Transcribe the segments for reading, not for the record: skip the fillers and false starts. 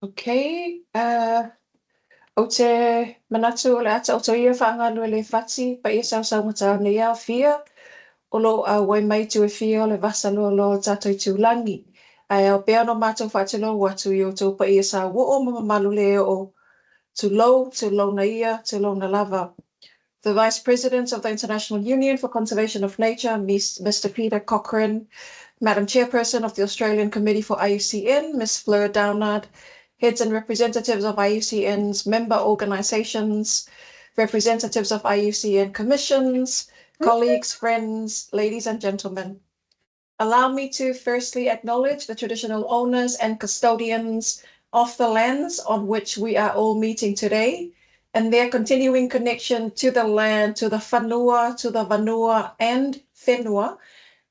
Okay, o te manatu o le ata o to ia whaangalu le whati pa ia sau mata ne ia fia o lo a wai mai tu e fia o le vasa lo tato i tūlangi. Ai au pea no mātou whaatilo watu i o tō pa ia sau wo o mamalu le o tu lo na ia, tu lo na lava. The Vice President of the International Union for Conservation of Nature, Mr. Peter Cochrane, Madam Chairperson of the Australian Committee for IUCN, Ms. Fleur Downard, heads and representatives of IUCN's member organisations, representatives of IUCN commissions, colleagues, friends, ladies and gentlemen. Allow me to firstly acknowledge the traditional owners and custodians of the lands on which we are all meeting today, and their continuing connection to the land, to the whanua, to the vanua and whenua,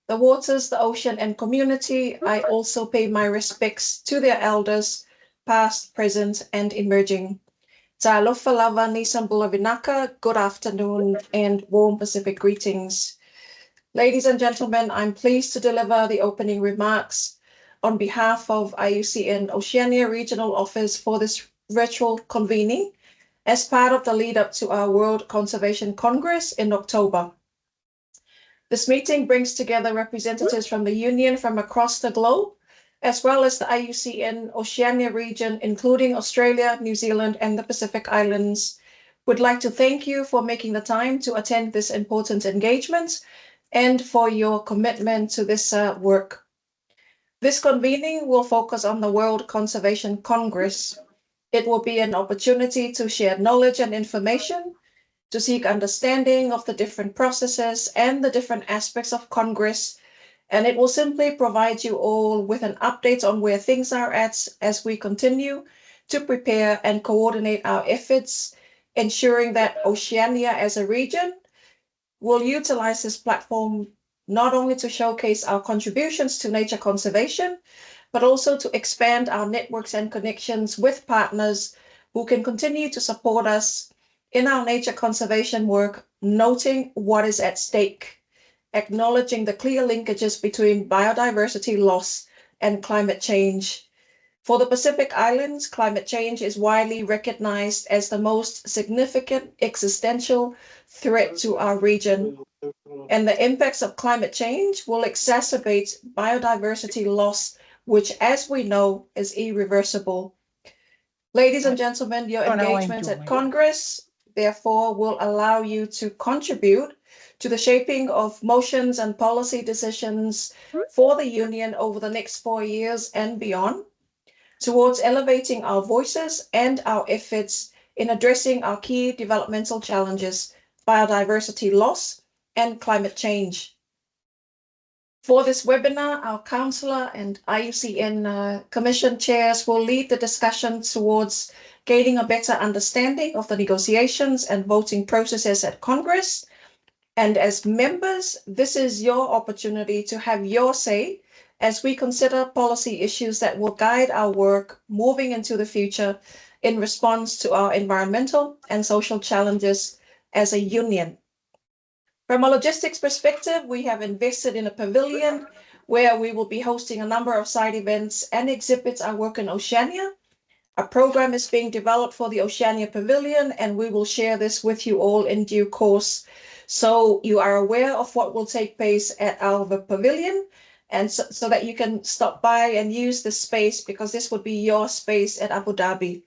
the waters, the ocean and community. I also pay my respects to their elders, past, present and emerging. Ta'alofa lava ni Sambula Vinaka, good afternoon and warm Pacific greetings. Ladies and gentlemen, I'm pleased to deliver the opening remarks on behalf of IUCN Oceania Regional Office for this virtual convening as part of the lead up to our World Conservation Congress in October. This meeting brings together representatives from the Union from across the globe, as well as the IUCN Oceania region, including Australia, New Zealand, and the Pacific Islands. Would like to thank you for making the time to attend this important engagement and for your commitment to this work. This convening will focus on the World Conservation Congress. It will be an opportunity to share knowledge and information, to seek understanding of the different processes and the different aspects of Congress, and it will simply provide you all with an update on where things are at as we continue to prepare and coordinate our efforts, ensuring that Oceania as a region will utilize this platform not only to showcase our contributions to nature conservation, but also to expand our networks and connections with partners who can continue to support us in our nature conservation work, noting what is at stake, acknowledging the clear linkages between biodiversity loss and climate change. For the Pacific Islands, climate change is widely recognized as the most significant existential threat to our region, and the impacts of climate change will exacerbate biodiversity loss, which, as we know, is irreversible. Ladies and gentlemen, your engagement at Congress, therefore, will allow you to contribute to the shaping of motions and policy decisions for the Union over the next 4 years and beyond, towards elevating our voices and our efforts in addressing our key developmental challenges, biodiversity loss and climate change. For this webinar, our Councillor and IUCN Commission chairs will lead the discussion towards gaining a better understanding of the negotiations and voting processes at Congress. And as members, this is your opportunity to have your say as we consider policy issues that will guide our work moving into the future in response to our environmental and social challenges as a union. From a logistics perspective, we have invested in a pavilion where we will be hosting a number of side events and exhibits our work in Oceania. A program is being developed for the Oceania Pavilion, and we will share this with you all in due course, so you are aware of what will take place at our pavilion, and so that you can stop by and use this space, because this would be your space at Abu Dhabi.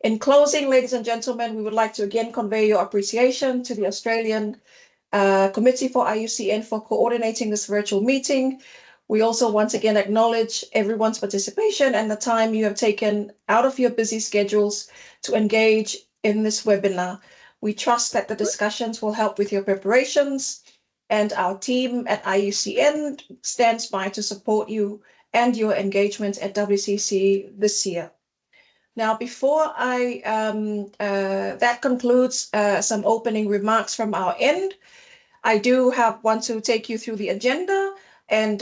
In closing, ladies and gentlemen, we would like to again convey your appreciation to the Australian Committee for IUCN for coordinating this virtual meeting. We also once again acknowledge everyone's participation and the time you have taken out of your busy schedules to engage in this webinar. We trust that the discussions will help with your preparations, and our team at IUCN stands by to support you and your engagement at WCC this year. Now, before that concludes some opening remarks from our end, I do want to take you through the agenda and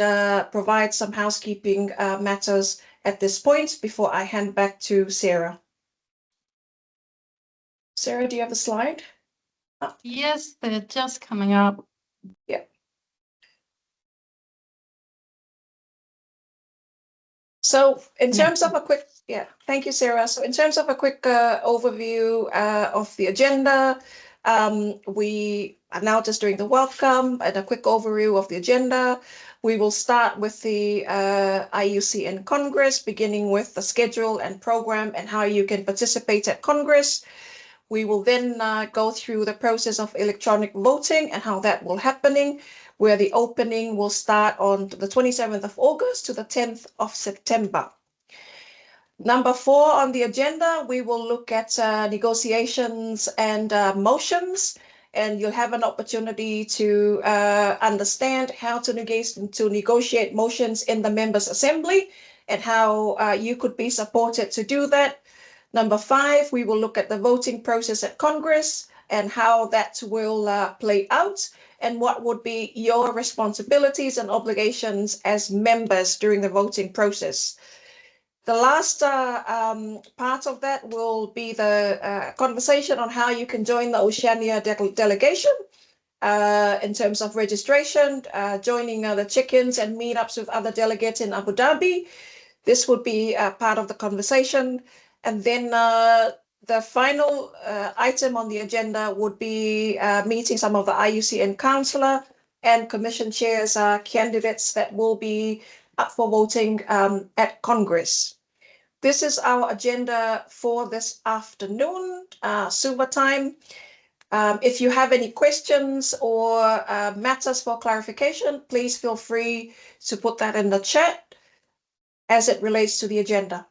provide some housekeeping matters at this point before I hand back to Sarah. Sarah, do you have a slide? Yes, they're just coming up. Yeah. So in terms of a quick, thank you, Sarah. So in terms of a quick overview of the agenda, we are now just doing the welcome and a quick overview of the agenda. We will start with the IUCN Congress, beginning with the schedule and program and how you can participate at Congress. We will then go through the process of electronic voting and how that will happening, where the opening will start on the 27th of August to the 10th of September. Number 4 on the agenda, we will look at negotiations and motions, and you'll have an opportunity to understand how to negotiate motions in the Members' Assembly and how you could be supported to do that. Number 5, we will look at the voting process at Congress and how that will play out and what would be your responsibilities and obligations as members during the voting process. The last part of that will be the conversation on how you can join the Oceania delegation in terms of registration, joining the check-ins and meetups with other delegates in Abu Dhabi. This would be part of the conversation. And then the final item on the agenda would be meeting some of the IUCN Councillor and Commission Chairs candidates that will be up for voting at Congress. This is our agenda for this afternoon, Suva time. If you have any questions or matters for clarification, please feel free to put that in the chat as it relates to the agenda.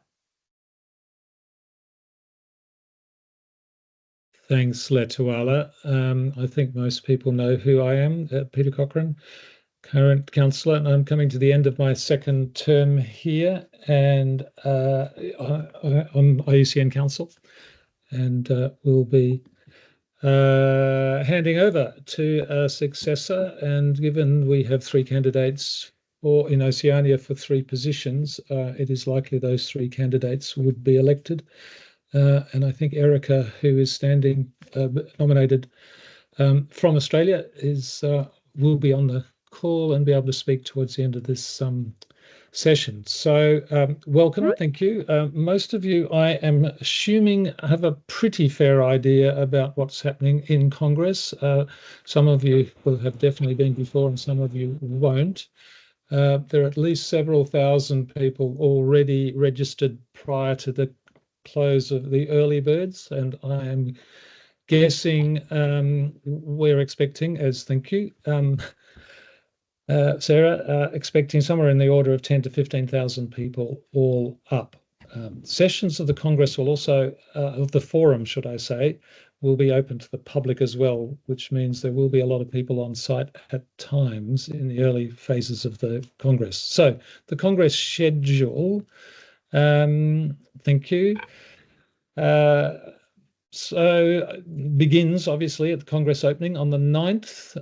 Thanks, Leituala. I think most people know who I am, Peter Cochrane, current councillor, and I'm coming to the end of my second term here, and I'm IUCN Council, and will be handing over to a successor. And given we have 3 candidates in Oceania for 3 positions, it is likely those 3 candidates would be elected. And I think Erica, who is standing nominated from Australia, will be on the call and be able to speak towards the end of this session. So welcome, thank you. Most of you, I am assuming, have a pretty fair idea about what's happening in Congress. Some of you will have definitely been before and some of you won't. There are at least several thousand people already registered prior to the close of the early birds, and I am guessing we're expecting, thank you, Sarah, expecting somewhere in the order of 10 to 15,000 people all up. Sessions of the Congress will also, of the forum, should I say, will be open to the public as well, which means there will be a lot of people on site at times in the early phases of the Congress. So the Congress schedule, thank you. So begins obviously at the Congress opening on the 9th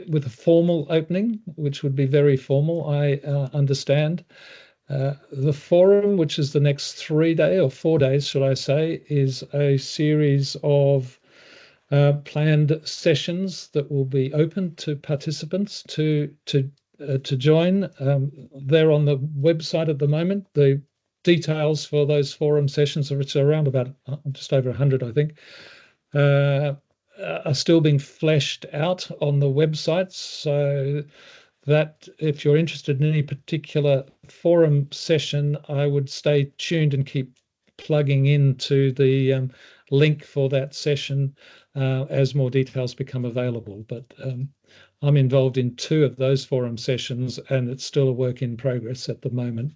with a formal opening, which would be very formal, I understand. The forum, which is the next 3 days or 4 days, should I say, is a series of planned sessions that will be open to participants to join. They're on the website at the moment. The details for those forum sessions, which are around about just over 100, I think, are still being fleshed out on the website, so that if you're interested in any particular forum session, I would stay tuned and keep plugging into the link for that session as more details become available. But I'm involved in 2 of those forum sessions, and it's still a work in progress at the moment,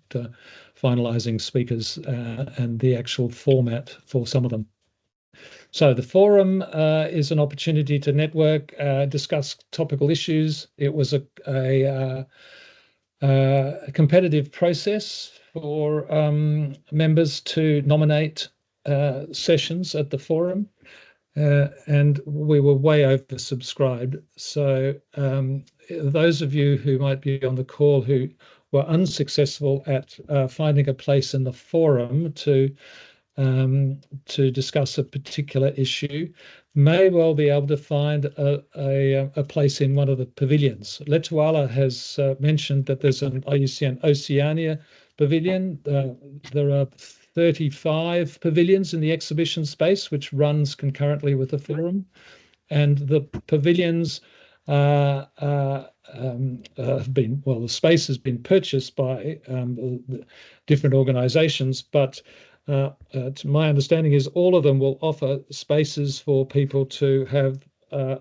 finalising speakers and the actual format for some of them. So the forum is an opportunity to network, discuss topical issues. It was a competitive process for members to nominate sessions at the forum. And we were way oversubscribed. So those of you who might be on the call who were unsuccessful at finding a place in the forum to discuss a particular issue may well be able to find a place in one of the pavilions. Leituala has mentioned that there's an IUCN Oceania pavilion. There are 35 pavilions in the exhibition space, which runs concurrently with the forum. And the pavilions have been, well, the space has been purchased by different organisations, but to my understanding is all of them will offer spaces for people to have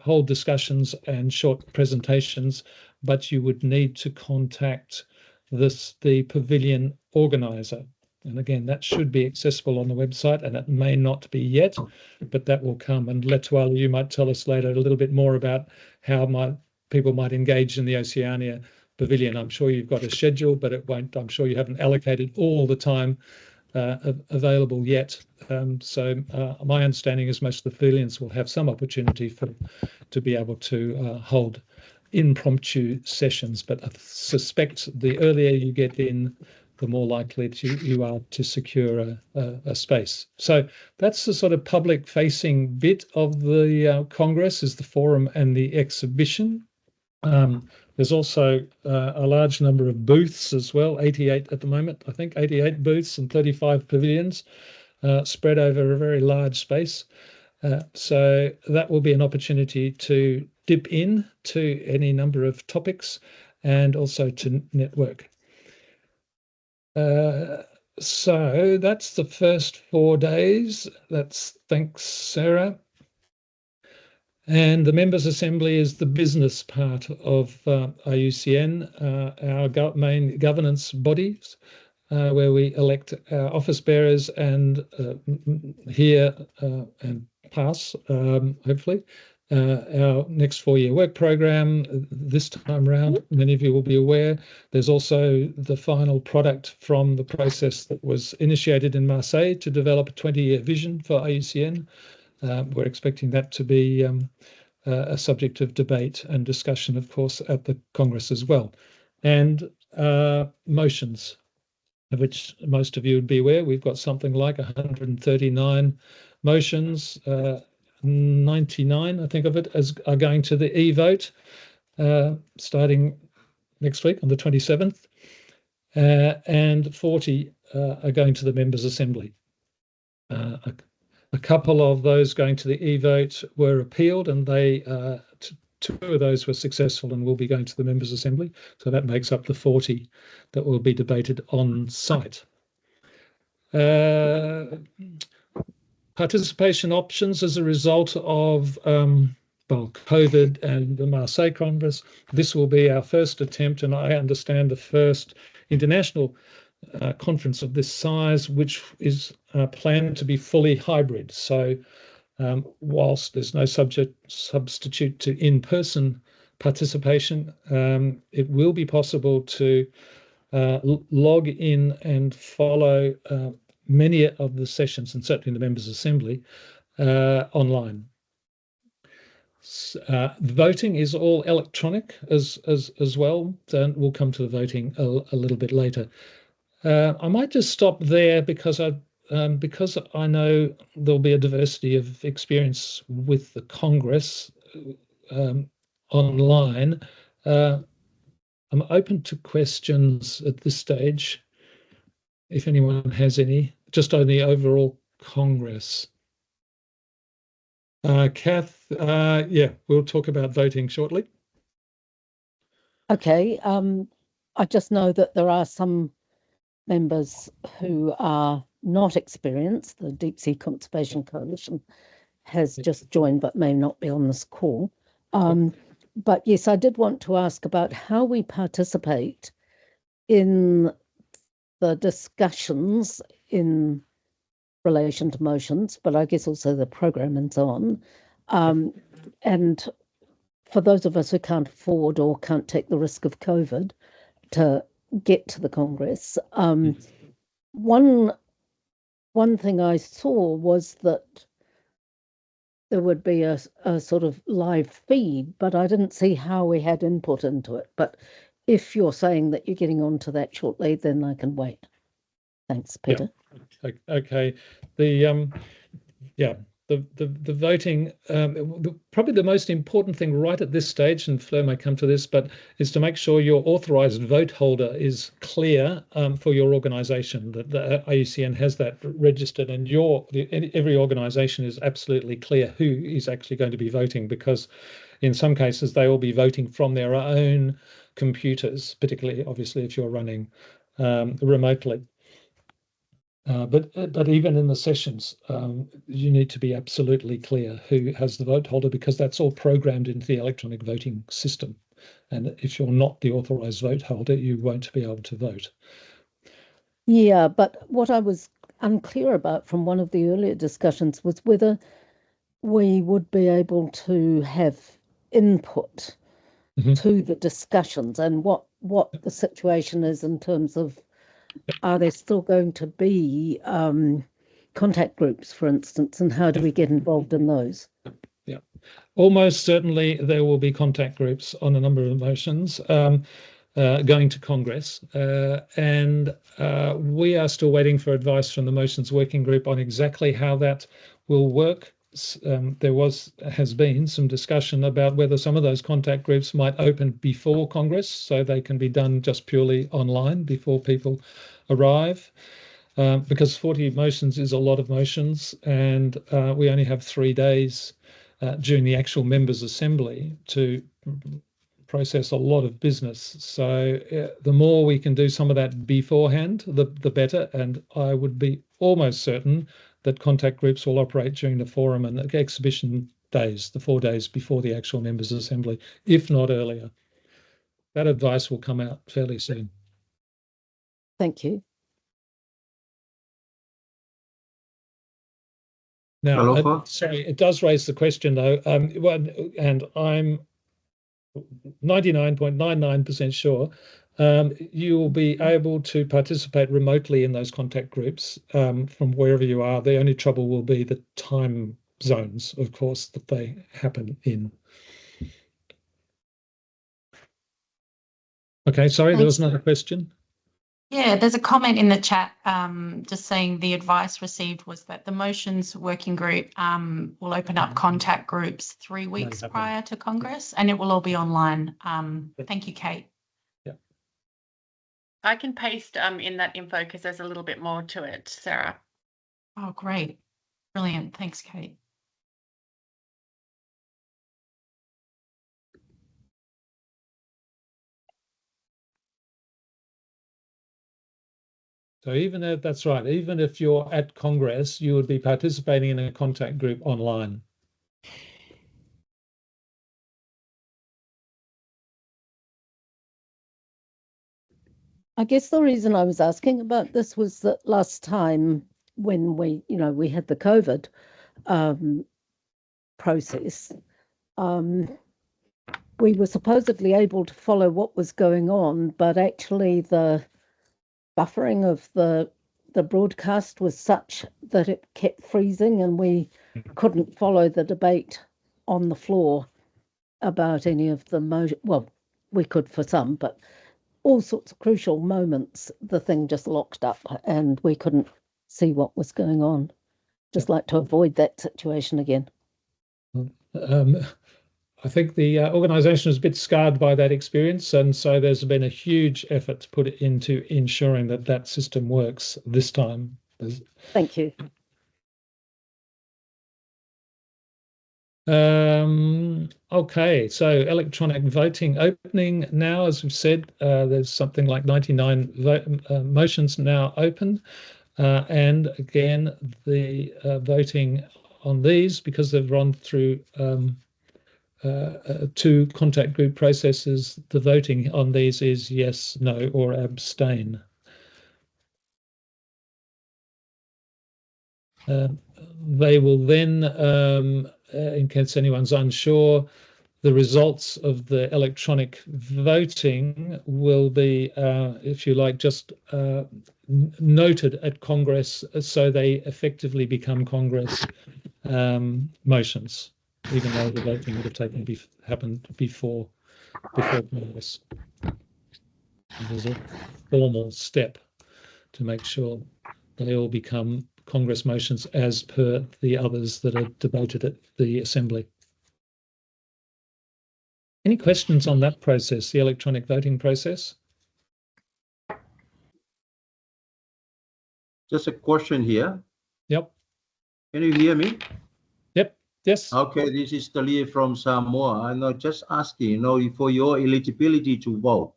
hold discussions and short presentations, but you would need to contact the pavilion organiser. And again, that should be accessible on the website, and it may not be yet, but that will come. And Leituala, you might tell us later a little bit more about how people might engage in the Oceania Pavilion. I'm sure you've got a schedule, but it won't. I'm sure you haven't allocated all the time available yet. So my understanding is most of the pavilions will have some opportunity to be able to hold impromptu sessions, but I suspect the earlier you get in, the more likely you are to secure a space. So that's the sort of public-facing bit of the Congress, is the forum and the exhibition. There's also a large number of booths as well, 88 at the moment, I think, 88 booths and 35 pavilions spread over a very large space. So that will be an opportunity to dip in to any number of topics and also to network. So that's the first 4 days. Thanks, Sarah. And the Members' Assembly is the business part of IUCN, our main governance bodies, where we elect our office bearers and hear and pass, hopefully, our next 4-year work program. This time round, many of you will be aware, there's also the final product from the process that was initiated in Marseille to develop a 20-year vision for IUCN. We're expecting that to be a subject of debate and discussion, of course, at the Congress as well. And motions, of which most of you would be aware. We've got something like 139 motions. 99, I think of it, are going to the e-vote starting next week on the 27th, and 40 are going to the Members' Assembly. A couple of those going to the e-vote were appealed, and they 2 of those were successful and will be going to the Members' Assembly. So that makes up the 40 that will be debated on site. Participation options as a result of COVID and the Marseille Congress. This will be our first attempt, and I understand the first international conference of this size, which is planned to be fully hybrid. So whilst there's no substitute to in-person participation, it will be possible to log in and follow many of the sessions, and certainly the Members' Assembly, online. Voting is all electronic as well, and we'll come to the voting a little bit later. I might just stop there because I know there'll be a diversity of experience with the Congress online. I'm open to questions at this stage, if anyone has any, just on the overall Congress. Kath, yeah, we'll talk about voting shortly. Okay, I just know that there are some members who are not experienced. The Deep Sea Conservation Coalition has just joined but may not be on this call. But yes, I did want to ask about how we participate in the discussions in relation to motions, but I guess also the program and so on. And for those of us who can't afford or can't take the risk of COVID to get to the Congress, one thing I saw was that there would be a sort of live feed, but I didn't see how we had input into it. But if you're saying that you're getting onto that shortly, then I can wait. Thanks, Peter. Yeah. Okay. The the voting, probably the most important thing right at this stage, and Fleur may come to this, but is to make sure your authorised vote holder is clear for your organisation, that the IUCN has that registered, and every organisation is absolutely clear who is actually going to be voting, because in some cases they will be voting from their own computers, particularly obviously if you're running remotely. But even in the sessions, you need to be absolutely clear who has the vote holder, because that's all programmed into the electronic voting system. And if you're not the authorised vote holder, you won't be able to vote. Yeah, but what I was unclear about from one of the earlier discussions was whether we would be able to have input to the discussions, and what the situation is in terms of, are there still going to be contact groups, for instance, and how do we get involved in those? Yeah, almost certainly there will be contact groups on a number of motions going to Congress, and we are still waiting for advice from the Motions Working Group on exactly how that will work. There has been some discussion about whether some of those contact groups might open before Congress, so they can be done just purely online before people arrive, because 40 motions is a lot of motions, and we only have 3 days during the actual members' assembly to process a lot of business. So the more we can do some of that beforehand, the better. And I would be almost certain that contact groups will operate during the forum and the exhibition days, the 4 days before the actual members' assembly, if not earlier. That advice will come out fairly soon. Thank you. Now, sorry, it does raise the question though, and I'm 99.99% sure you will be able to participate remotely in those contact groups from wherever you are. The only trouble will be the time zones, of course, that they happen in. Okay, sorry, there was another question. Yeah, there's a comment in the chat just saying the advice received was that the Motions Working Group will open up contact groups 3 weeks prior to Congress, and it will all be online. Thank you, Kate. Yeah. I can paste in that info because there's a little bit more to it, Sarah. Oh, great. Brilliant. Thanks, Kate. So even if that's right, even if you're at Congress, you would be participating in a contact group online. I guess the reason I was asking about this was that last time when we had the COVID process, we were supposedly able to follow what was going on, but actually the buffering of the broadcast was such that it kept freezing, and we couldn't follow the debate on the floor about any of the well, we could for some, but all sorts of crucial moments, the thing just locked up and we couldn't see what was going on. Just like to avoid that situation again. I think the organisation is a bit scarred by that experience, and so there's been a huge effort to put into ensuring that that system works this time. Thank you. Okay, so electronic voting opening now, as we've said, there's something like 99 motions now open, and again the voting on these, because they've run through 2 contact group processes, the voting on these is yes, no, or abstain. They will then, in case anyone's unsure, the results of the electronic voting will be, if you like, just noted at Congress, so they effectively become Congress motions, even though the voting would have happened before Congress. And there's a formal step to make sure they all become Congress motions as per the others that are debated at the Assembly. Any questions on that process, the electronic voting process? Just a question here. Yep. Can you hear me? Yep. Yes. Okay, this is Talia from Samoa. I'm not just asking, you know, for your eligibility to vote,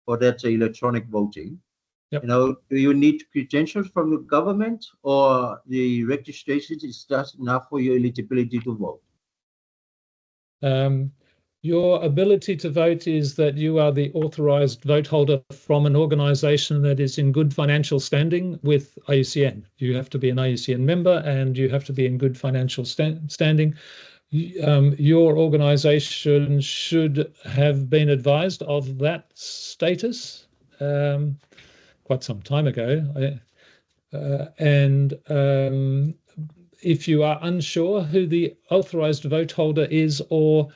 for that electronic voting. Yep. You know, do you need credentials from the government, or the registration is just enough for your eligibility to vote? Your ability to vote is that you are the authorised vote holder from an organisation that is in good financial standing with IUCN. You have to be an IUCN member and you have to be in good financial standing. Your organisation should have been advised of that status quite some time ago. If you are unsure who the authorised vote holder is, or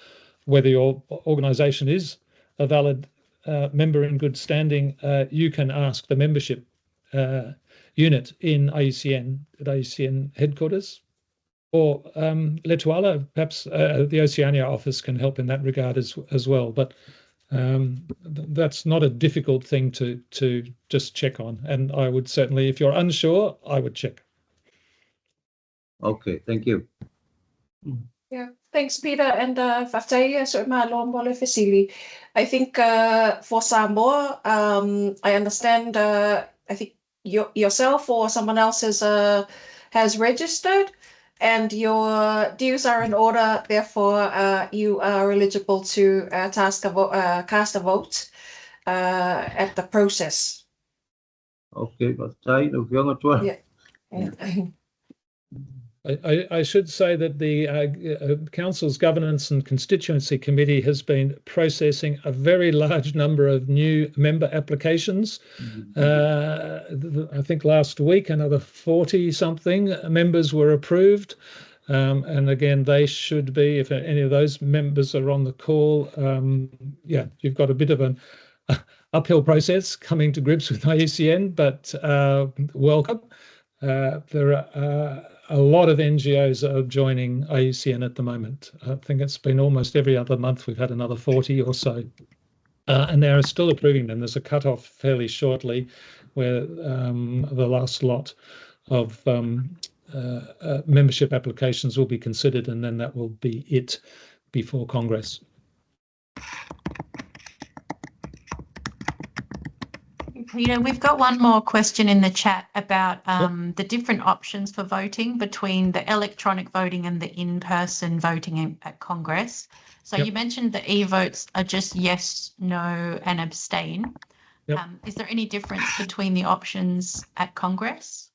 whether your organisation is a valid member in good standing, you can ask the membership unit in IUCN at IUCN headquarters, or Leituala, perhaps the Oceania office can help in that regard as well. But that's not a difficult thing to just check on. And I would certainly, if you're unsure, I would check. Okay, thank you. Yeah, thanks, Peter. And Fatai, so Facili. I think for Samoa, I understand. I think yourself or someone else has registered, and your dues are in order. Therefore, you are eligible to cast a vote at the process. Okay, but yeah. I should say that the Council's Governance and Constituency Committee has been processing a very large number of new member applications. I think last week another 40-something members were approved. And again, they should be, if any of those members are on the call, yeah, you've got a bit of an uphill process coming to grips with IUCN, but welcome. There are a lot of NGOs are joining IUCN at the moment. I think it's been almost every other month we've had another 40 or so. And they're still approving them. There's a cut-off fairly shortly where the last lot of membership applications will be considered, and then that will be it before Congress. Peter, we've got one more question in the chat about the different options for voting between the electronic voting and the in-person voting at Congress. So you mentioned the e-votes are just yes, no, and abstain. Is there any difference between the options at Congress?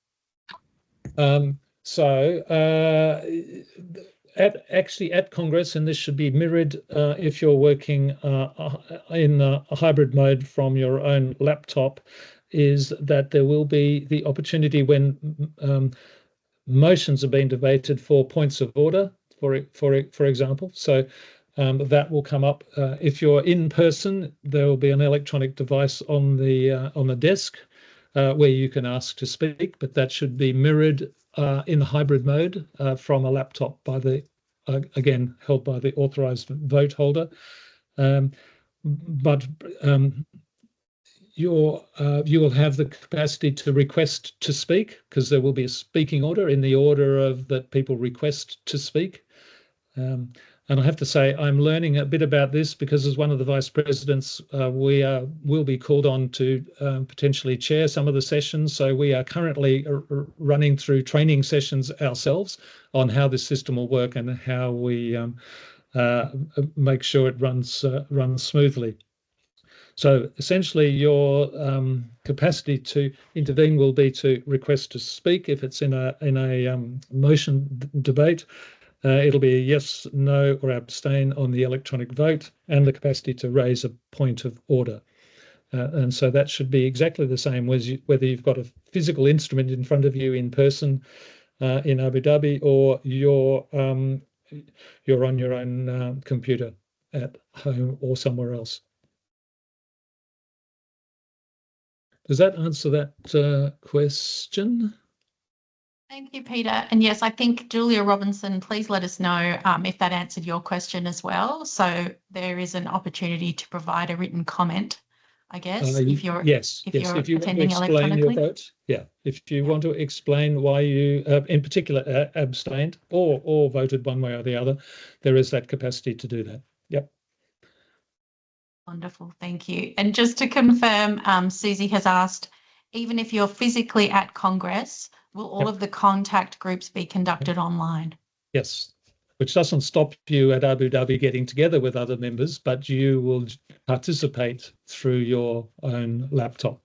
At Congress, and this should be mirrored if you're working in a hybrid mode from your own laptop, is that there will be the opportunity when motions are being debated for points of order, for example. So that will come up. If you're in person, there will be an electronic device on the desk where you can ask to speak, but that should be mirrored in the hybrid mode from a laptop by the again held by the authorised vote holder. You will have the capacity to request to speak, because there will be a speaking order in the order of that people request to speak. And I have to say, I'm learning a bit about this because as one of the vice presidents, we will be called on to potentially chair some of the sessions. So we are currently running through training sessions ourselves on how this system will work and how we make sure it runs smoothly. So essentially, your capacity to intervene will be to request to speak if it's in a motion debate. It'll be a yes, no, or abstain on the electronic vote, and the capacity to raise a point of order. And so that should be exactly the same whether you've got a physical instrument in front of you in person in Abu Dhabi, or you're on your own computer at home or somewhere else. Does that answer that question? Thank you, Peter. And yes, I think Julia Robinson, please let us know if that answered your question as well. So there is an opportunity to provide a written comment, I guess, if you're if you want to attending explain your electronically. vote, if you want to explain why you in particular abstained or voted one way or the other, there is that capacity to do that. Yep. Wonderful, thank you. And just to confirm, Susie has asked, even if you're physically at Congress, will all of the contact groups be conducted online? Yes, which doesn't stop you at Abu Dhabi getting together with other members, but you will participate through your own laptop.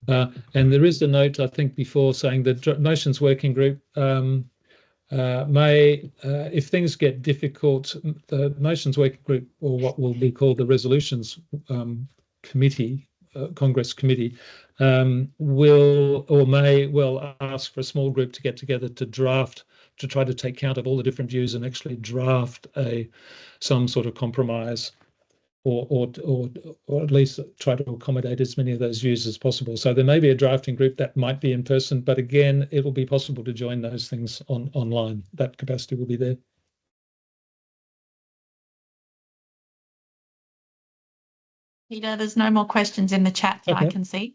And there is a note, I think, before saying that Motions Working Group may, if things get difficult, the Motions Working Group, or what will be called the Resolutions Committee, Congress Committee, will or may well ask for a small group to get together to draft, to try to take count of all the different views and actually draft some sort of compromise, or at least try to accommodate as many of those views as possible. So there may be a drafting group that might be in person, but again, it will be possible to join those things online. That capacity will be there. Peter, there's no more questions in the chat that I can see.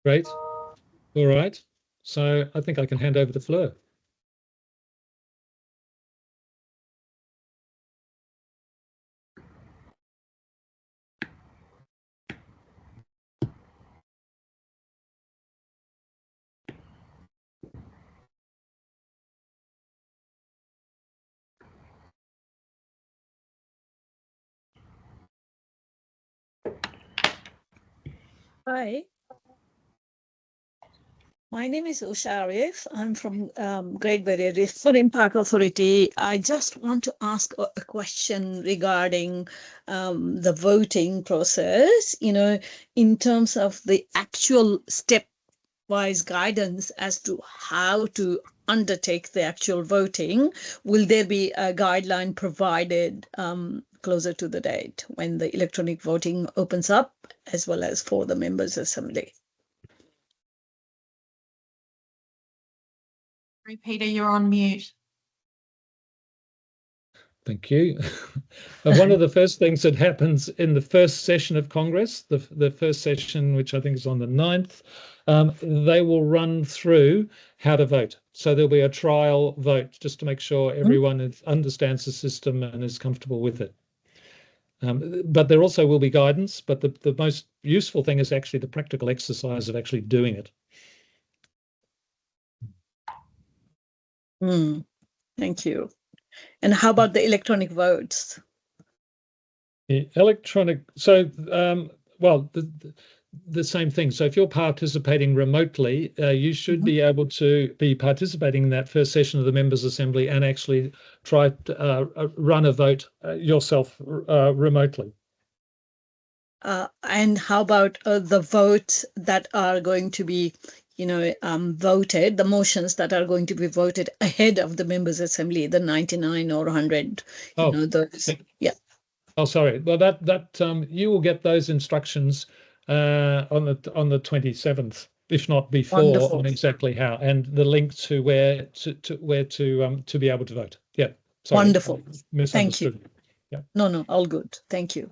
Great. All right. So I think I can hand over to Fleur. Hi, my name is Usha Arif. I'm from Great Barrier Reef Marine Park Authority. I just want to ask a question regarding the voting process, in terms of the actual stepwise guidance as to how to undertake the actual voting. Will there be a guideline provided closer to the date when the electronic voting opens up, as well as for the members' assembly? Peter, you're on mute. Thank you. One of the first things that happens in the first session of Congress, the first session, which I think is on the 9th, they will run through how to vote. So there'll be a trial vote just to make sure everyone understands the system and is comfortable with it. But there also will be guidance, but the most useful thing is actually the practical exercise of actually doing it. Thank you. And how about the electronic votes? Electronic, so well, the same thing. So if you're participating remotely, you should be able to be participating in that first session of the Members' Assembly and actually try to run a vote yourself remotely. And how about the votes that are going to be, voted, the motions that are going to be voted ahead of the Members' Assembly, the 99 or 100, those? Yeah. Oh, sorry. Well, that you will get those instructions on the 27th, if not before. Wonderful. On exactly how, and the link to where to be able to vote. Yeah. Sorry, Wonderful. Thank you. Yeah. No, all good. Thank you.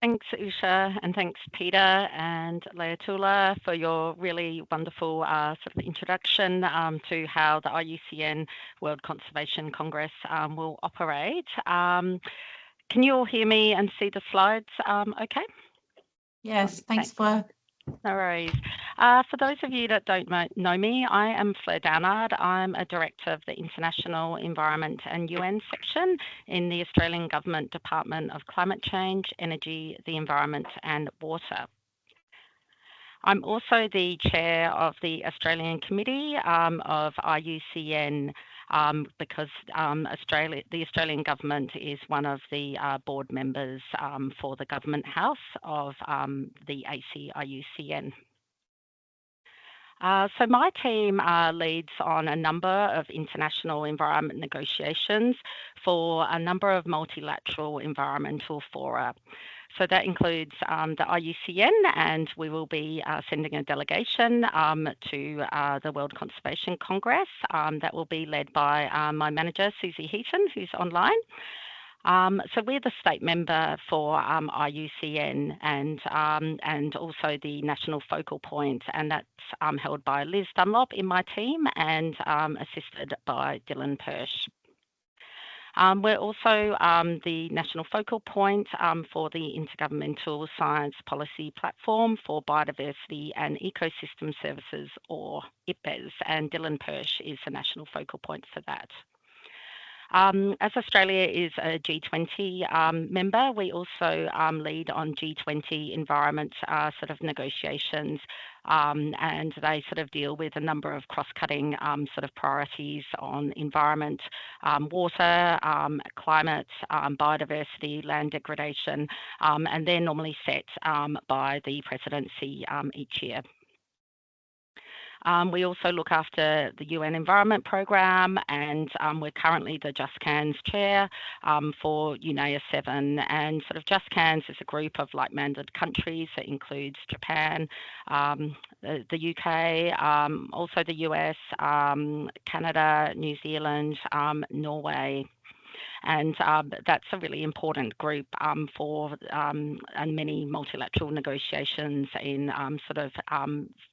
Thanks, Usha, and thanks, Peter and Leituala, for your really wonderful sort of introduction to how the IUCN World Conservation Congress will operate. Can you all hear me and see the slides okay? Yes, thanks, Fleur. No worries. For those of you that don't know me, I am Fleur Downard. I'm a Director of the International Environment and UN section in the Australian Government Department of Climate Change, Energy, the Environment and Water. I'm also the Chair of the Australian Committee of IUCN because the Australian Government is one of the board members for the Government House of the ACIUCN. So my team leads on a number of international environment negotiations for a number of multilateral environmental fora. So that includes the IUCN, and we will be sending a delegation to the World Conservation Congress. That will be led by my manager, Susie Heaton, who's online. So we're the state member for IUCN and also the national focal point, and that's held by Liz Dunlop in my team and assisted by Dylan Persh. We're also the national focal point for the Intergovernmental Science Policy Platform for Biodiversity and Ecosystem Services, or IPBES, and Dylan Persh is the national focal point for that. As Australia is a G20 member, we also lead on G20 environment sort of negotiations, and they sort of deal with a number of cross-cutting sort of priorities on environment, water, climate, biodiversity, land degradation, and they're normally set by the presidency each year. We also look after the UN Environment Programme, and we're currently the JustCans Chair for UNEA 7. And sort of JustCans is a group of like-minded countries that includes Japan, the UK, also the US, Canada, New Zealand, Norway. And that's a really important group for and many multilateral negotiations in sort of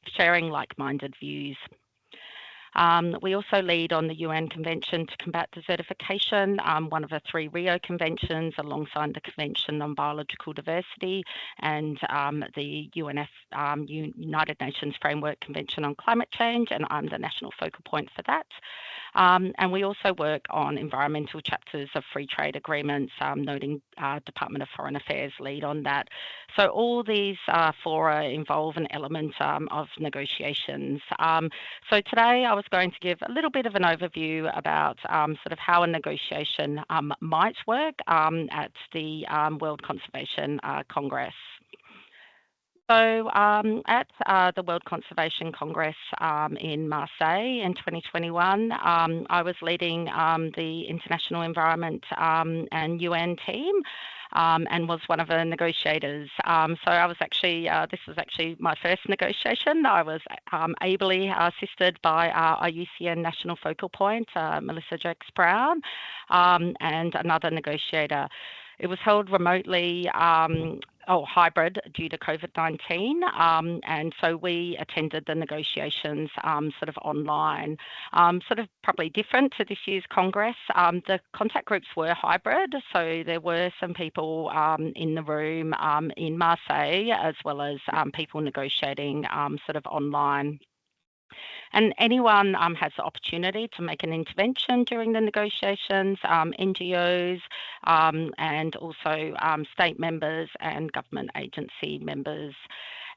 sharing like-minded views. We also lead on the UN Convention to Combat Desertification, one of the 3 Rio Conventions, alongside the Convention on Biological Diversity and the United Nations Framework Convention on Climate Change, and I'm the national focal point for that. And we also work on environmental chapters of free trade agreements, noting Department of Foreign Affairs lead on that. So all these fora involve an element of negotiations. So today I was going to give a little bit of an overview about sort of how a negotiation might work at the World Conservation Congress. So at the World Conservation Congress in Marseille in 2021, I was leading the International Environment and UN team and was one of the negotiators. So I was actually, this was actually my first negotiation. I was ably assisted by our IUCN National Focal Point, Melissa Jakes-Brown, and another negotiator. It was held remotely or hybrid due to COVID-19, and so we attended the negotiations sort of online, sort of probably different to this year's Congress. The contact groups were hybrid, so there were some people in the room in Marseille, as well as people negotiating sort of online. And anyone has the opportunity to make an intervention during the negotiations, NGOs, and also state members and government agency members.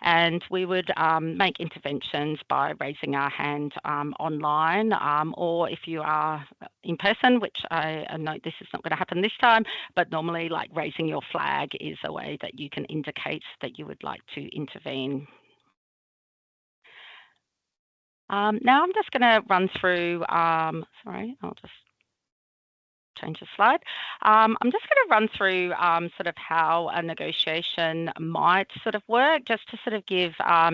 And we would make interventions by raising our hand online, or if you are in person, which I note this is not going to happen this time, but normally like raising your flag is a way that you can indicate that you would like to intervene. Now I'm just going to run through, sorry, I'll just change the slide. I'm just going to run through sort of how a negotiation might sort of work, just to sort of give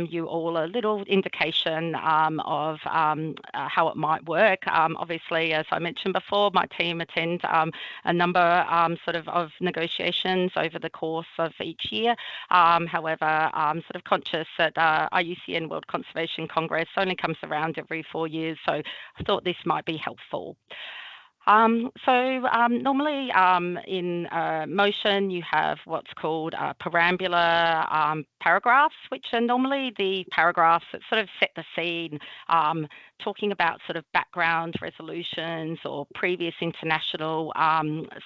you all a little indication of how it might work. Obviously, as I mentioned before, my team attend a number sort of negotiations over the course of each year. However, I'm sort of conscious that IUCN World Conservation Congress only comes around every 4 years, so I thought this might be helpful. Normally in motion you have what's called perambular paragraphs, which are normally the paragraphs that sort of set the scene, talking about sort of background resolutions or previous international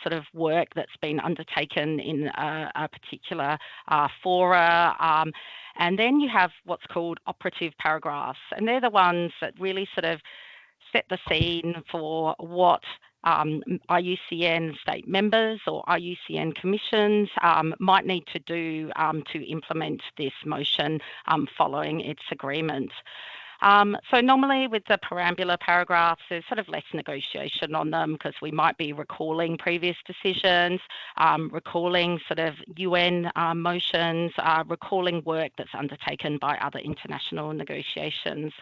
sort of work that's been undertaken in a particular fora. And then you have what's called operative paragraphs, and they're the ones that really sort of set the scene for what IUCN state members or IUCN commissions might need to do to implement this motion following its agreement. So normally with the perambular paragraphs, there's sort of less negotiation on them because we might be recalling previous decisions, recalling sort of UN motions, recalling work that's undertaken by other international negotiations.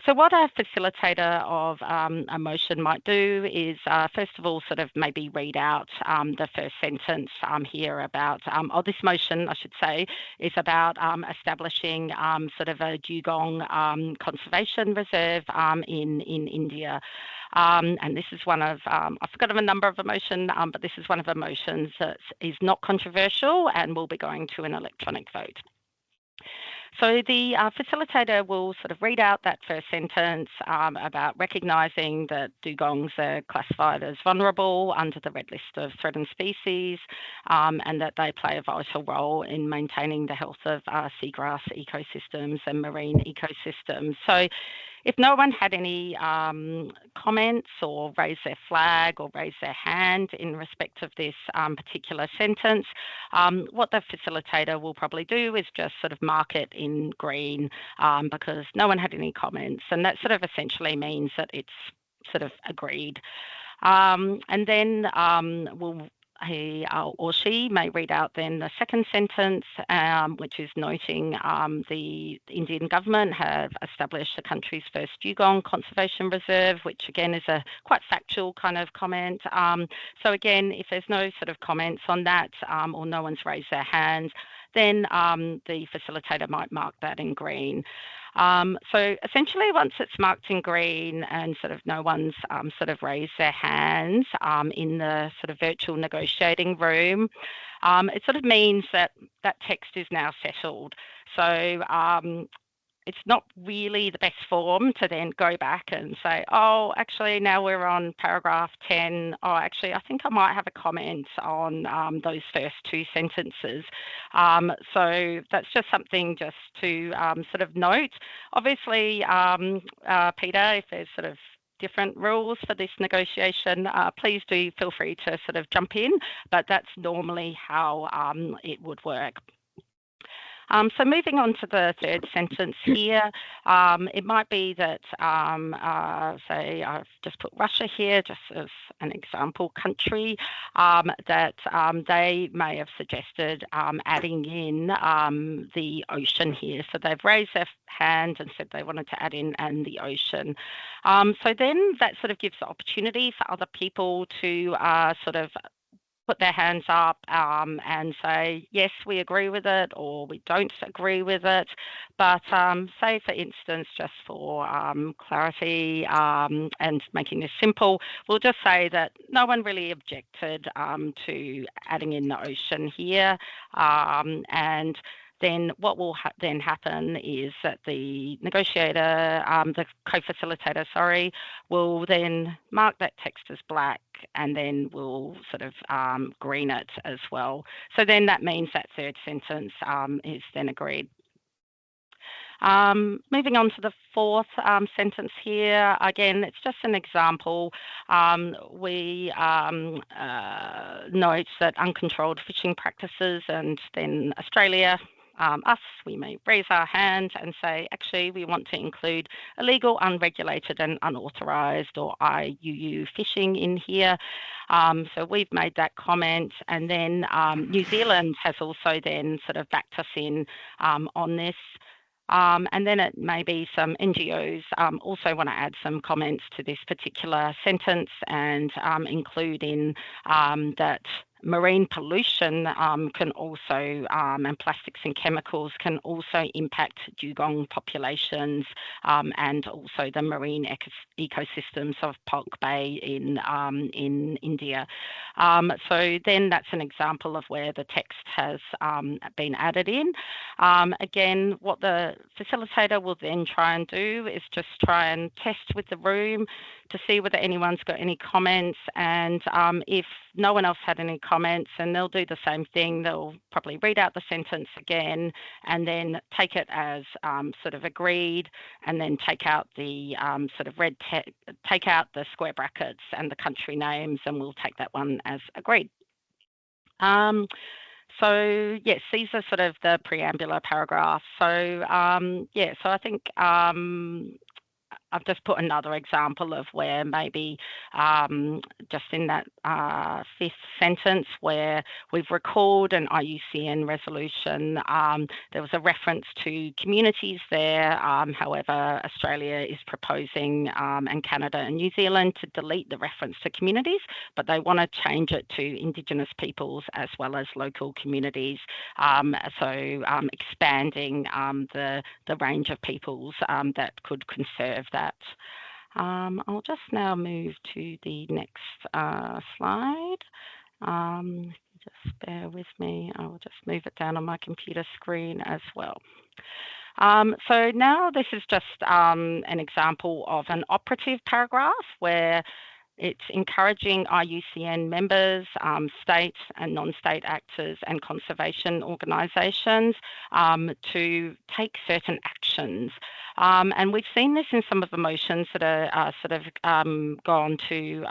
So what a facilitator of a motion might do is, first of all, sort of maybe read out the first sentence here about, or this motion, I should say, is about establishing sort of a dugong conservation reserve in India. And this is one of, I've forgotten a number of the motion, but this is one of the motions that is not controversial and will be going to an electronic vote. So the facilitator will sort of read out that first sentence about recognising that dugongs are classified as vulnerable under the red list of threatened species, and that they play a vital role in maintaining the health of seagrass ecosystems and marine ecosystems. So if no one had any comments or raised their flag or raised their hand in respect of this particular sentence, what the facilitator will probably do is just sort of mark it in green because no one had any comments, and that sort of essentially means that it's sort of agreed. And then he or she may read out then the second sentence, which is noting the Indian government have established the country's first dugong conservation reserve, which again is a quite factual kind of comment. So again, if there's no sort of comments on that or no one's raised their hands, then the facilitator might mark that in green. So essentially, once it's marked in green and sort of no one's sort of raised their hands in the sort of virtual negotiating room, it sort of means that that text is now settled. So it's not really the best form to then go back and say, oh, actually, now we're on paragraph 10. Oh, actually, I think I might have a comment on those first two sentences. So that's just something just to sort of note. Obviously, Peter, if there's sort of different rules for this negotiation, please do feel free to sort of jump in, but that's normally how it would work. So moving on to the third sentence here, it might be that, say, I've just put Russia here just as an example country, that they may have suggested adding in the ocean here. So they've raised their hand and said they wanted to add in and the ocean. So then that sort of gives the opportunity for other people to sort of put their hands up and say, yes, we agree with it, or we don't agree with it. But say, for instance, just for clarity and making this simple, we'll just say that no one really objected to adding in the ocean here. And then what will then happen is that the negotiator, the co-facilitator, sorry, will then mark that text as black and then we'll sort of green it as well. So then that means that third sentence is then agreed. Moving on to the fourth sentence here, again, it's just an example. We note that uncontrolled fishing practices, and then Australia, us, we may raise our hand and say, actually, we want to include illegal, unregulated and unauthorised, or IUU fishing in here. So we've made that comment, and then New Zealand has also then sort of backed us in on this. And then it may be some NGOs also want to add some comments to this particular sentence and include in that marine pollution can also, and plastics and chemicals can also impact dugong populations and also the marine ecosystems of Polk Bay in India. So then that's an example of where the text has been added in. Again, what the facilitator will then try and do is just try and test with the room to see whether anyone's got any comments, and if no one else had any comments, and they'll do the same thing. They'll probably read out the sentence again and then take it as sort of agreed, and then take out the sort of take out the square brackets and the country names, and we'll take that one as agreed. So yes, these are sort of the preambular paragraphs. So yeah, so I think I've just put another example of where maybe just in that fifth sentence where we've recalled an IUCN resolution, there was a reference to communities there. However, Australia is proposing, and Canada and New Zealand, to delete the reference to communities, but they want to change it to Indigenous peoples as well as local communities. So expanding the range of peoples that could conserve that. I'll just now move to the next slide. Just bear with me. I will just move it down on my computer screen as well. So now this is just an example of an operative paragraph where it's encouraging IUCN members, state and non-state actors and conservation organisations to take certain actions. And we've seen this in some of the motions that are sort of gone to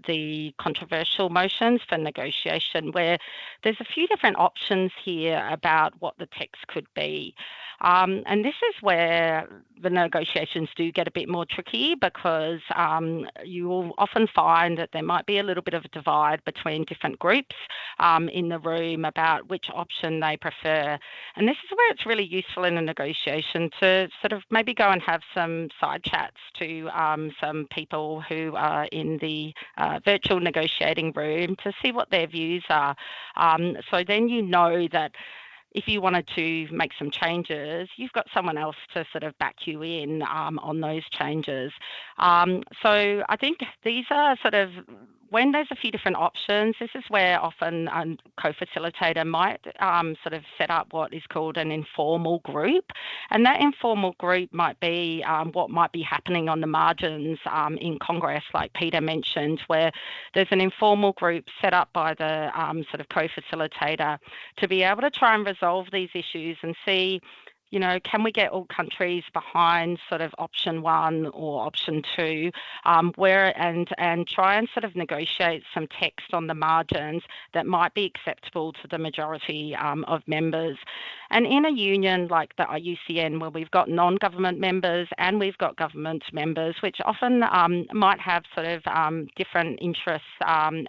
the controversial motions for negotiation, where there's a few different options here about what the text could be. And this is where the negotiations do get a bit more tricky, because you will often find that there might be a little bit of a divide between different groups in the room about which option they prefer. And this is where it's really useful in a negotiation to sort of maybe go and have some side chats to some people who are in the virtual negotiating room to see what their views are. So then you know that if you wanted to make some changes, you've got someone else to sort of back you in on those changes. So I think these are sort of, when there's a few different options, this is where often a co-facilitator might sort of set up what is called an informal group. And that informal group might be what might be happening on the margins in Congress, like Peter mentioned, where there's an informal group set up by the sort of co-facilitator to be able to try and resolve these issues and see, you know, can we get all countries behind sort of option one or option two, and try and sort of negotiate some text on the margins that might be acceptable to the majority of members. And in a union like the IUCN, where we've got non-government members and we've got government members, which often might have sort of different interests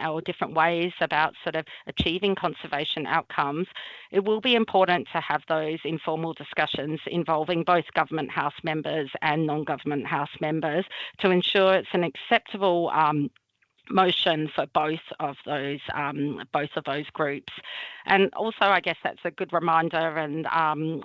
or different ways about sort of achieving conservation outcomes, it will be important to have those informal discussions involving both government house members and non-government house members to ensure it's an acceptable motion for both of those groups. And also, I guess that's a good reminder, and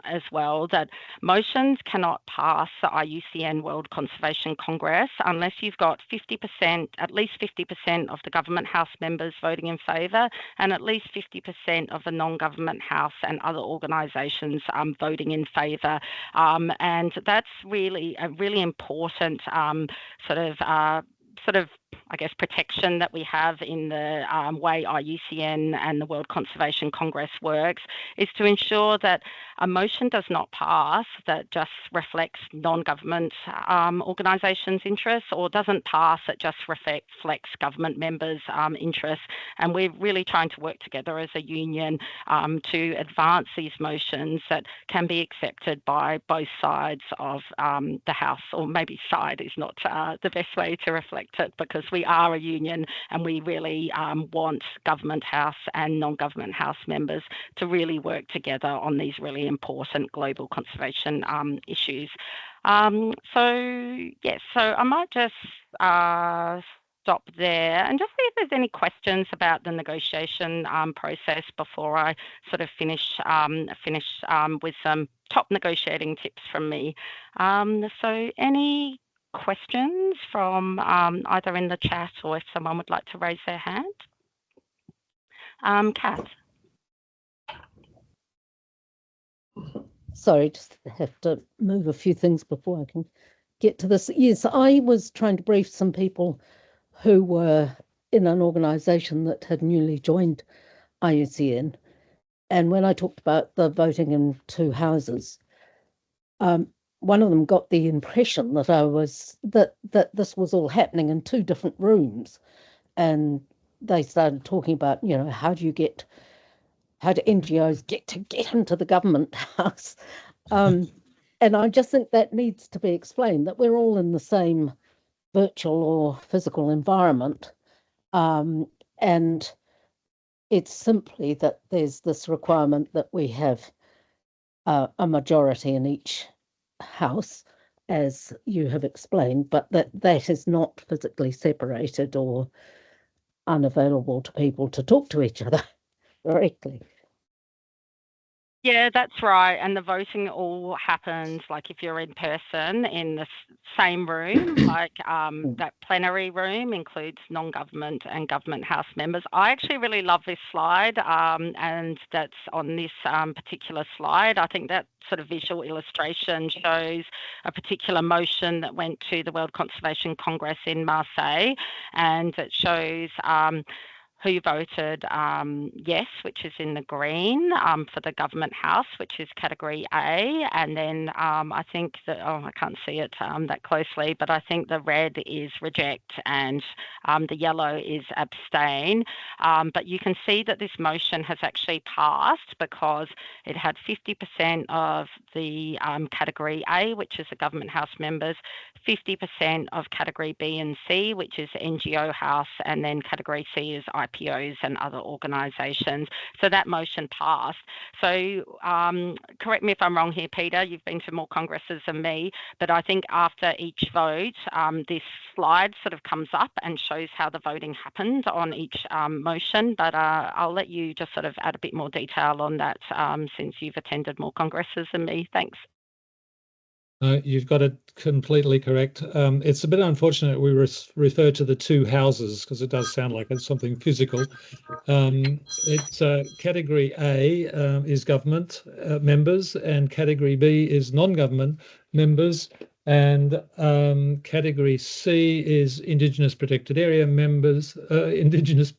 as well, that motions cannot pass the IUCN World Conservation Congress unless you've got 50%, at least 50% of the government house members voting in favour, and at least 50% of the non-government house and other organisations voting in favour. And that's really a really important sort of I guess protection that we have in the way IUCN and the World Conservation Congress works, is to ensure that a motion does not pass that just reflects non-government organisations' interests, or doesn't pass that just reflects government members' interests. And we're really trying to work together as a union to advance these motions that can be accepted by both sides of the House, or maybe side is not the best way to reflect it, because we are a union and we really want government house and non-government house members to really work together on these really important global conservation issues. So yes, so I might just stop there and just see if there's any questions about the negotiation process before I sort of finish with some top negotiating tips from me. So any questions from either in the chat, or if someone would like to raise their hand? Kath. Sorry, just have to move a few things before I can get to this. Yes, I was trying to brief some people who were in an organisation that had newly joined IUCN. And when I talked about the voting in two houses, one of them got the impression that that this was all happening in two different rooms, and they started talking about, you know, how do you get how do NGOs get into the government house? And I just think that needs to be explained, that we're all in the same virtual or physical environment. And it's simply that there's this requirement that we have a majority in each house, as you have explained, but that is not physically separated or unavailable to people to talk to each other directly. Yeah, that's right. And the voting all happens, like if you're in person in the same room, like that plenary room includes non-government and government house members. I actually really love this slide, and that's on this particular slide. I think that sort of visual illustration shows a particular motion that went to the World Conservation Congress in Marseille, and it shows who voted yes, which is in the green, for the government house, which is category A. And then I think that, I can't see it that closely, but I think the red is reject and the yellow is abstain. But you can see that this motion has actually passed because it had 50% of the category A, which is the government house members, 50% of category B and C, which is NGO house, and then category C is IPOs and other organisations. So that motion passed. So correct me if I'm wrong here, Peter, you've been to more congresses than me, but I think after each vote, this slide sort of comes up and shows how the voting happened on each motion. But I'll let you just sort of add a bit more detail on that since you've attended more congresses than me. Thanks. You've got it completely correct. It's a bit unfortunate we refer to the two houses because it does sound like it's something physical. It's category A is government members, and category B is non-government members, and category C is Indigenous Protected Area members, Indigenous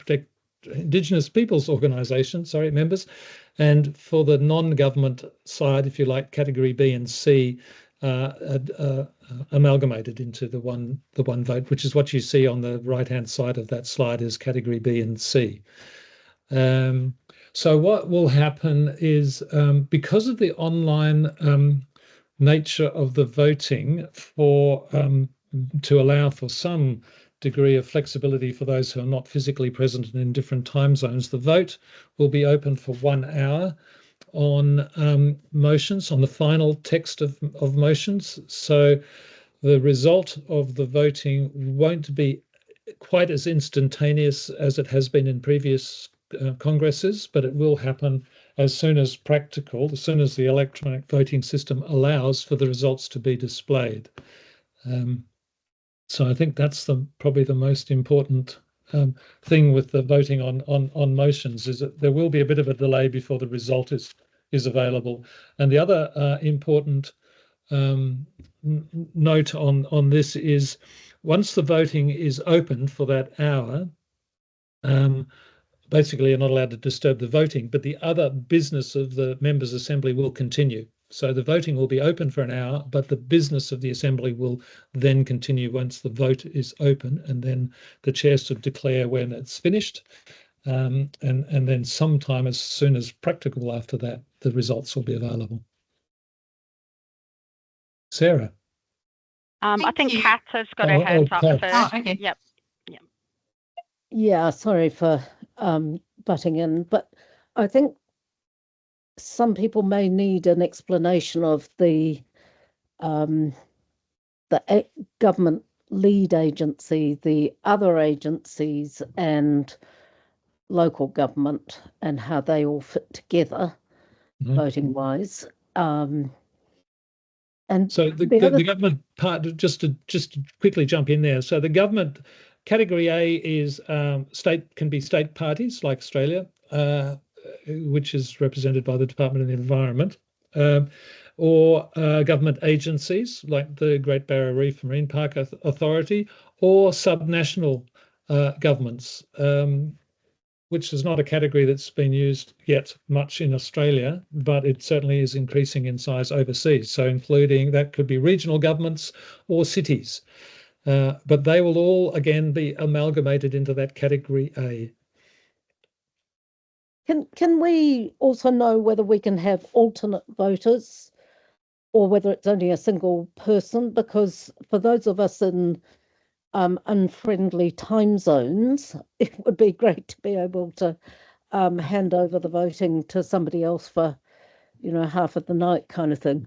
Peoples Organisation, members, and for the non-government side, if you like, category B and C amalgamated into the one vote, which is what you see on the right-hand side of that slide is category B and C. So what will happen is because of the online nature of the voting to allow for some degree of flexibility for those who are not physically present and in different time zones, the vote will be open for 1 hour on motions, on the final text of motions. So the result of the voting won't be quite as instantaneous as it has been in previous congresses, but it will happen as soon as practical, as soon as the electronic voting system allows for the results to be displayed. So I think that's probably the most important thing with the voting on motions, is that there will be a bit of a delay before the result is available. And the other important note on this is once the voting is open for that hour, basically you're not allowed to disturb the voting, but the other business of the members' assembly will continue. So the voting will be open for an hour, but the business of the assembly will then continue once the vote is open, and then the chair should declare when it's finished, and then sometime as soon as practical after that, the results will be available. Sarah. I think Kath has got her hands up Kath. first. Oh, okay. Yep. Yeah, sorry for butting in, but I think some people may need an explanation of the government lead agency, the other agencies and local government, and how they all fit together, voting wise. And so the government part, just to quickly jump in there. So the government category A is can be state parties like Australia, which is represented by the Department of the Environment, or government agencies like the Great Barrier Reef Marine Park Authority, or subnational governments, which is not a category that's been used yet much in Australia, but it certainly is increasing in size overseas. So including, that could be regional governments or cities, but they will all again be amalgamated into that category A. Can we also know whether we can have alternate voters or whether it's only a single person? Because for those of us in unfriendly time zones, it would be great to be able to hand over the voting to somebody else for, half of the night kind of thing.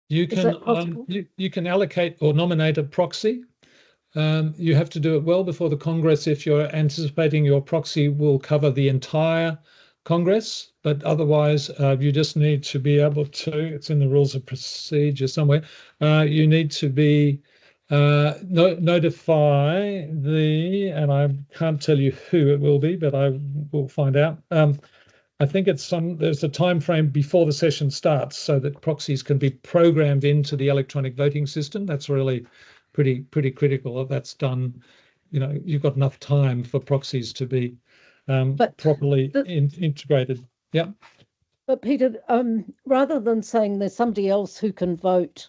You Is can that possible? you can allocate or nominate a proxy. You have to do it well before the Congress if you're anticipating your proxy will cover the entire Congress, but otherwise you just need to be able to, it's in the rules of procedure somewhere, you need to be notify and I can't tell you who it will be, but I will find out. I think there's a time frame before the session starts so that proxies can be programmed into the electronic voting system. That's really pretty critical. If that's done, you've got enough time for proxies to be properly integrated. Yeah. But Peter, rather than saying there's somebody else who can vote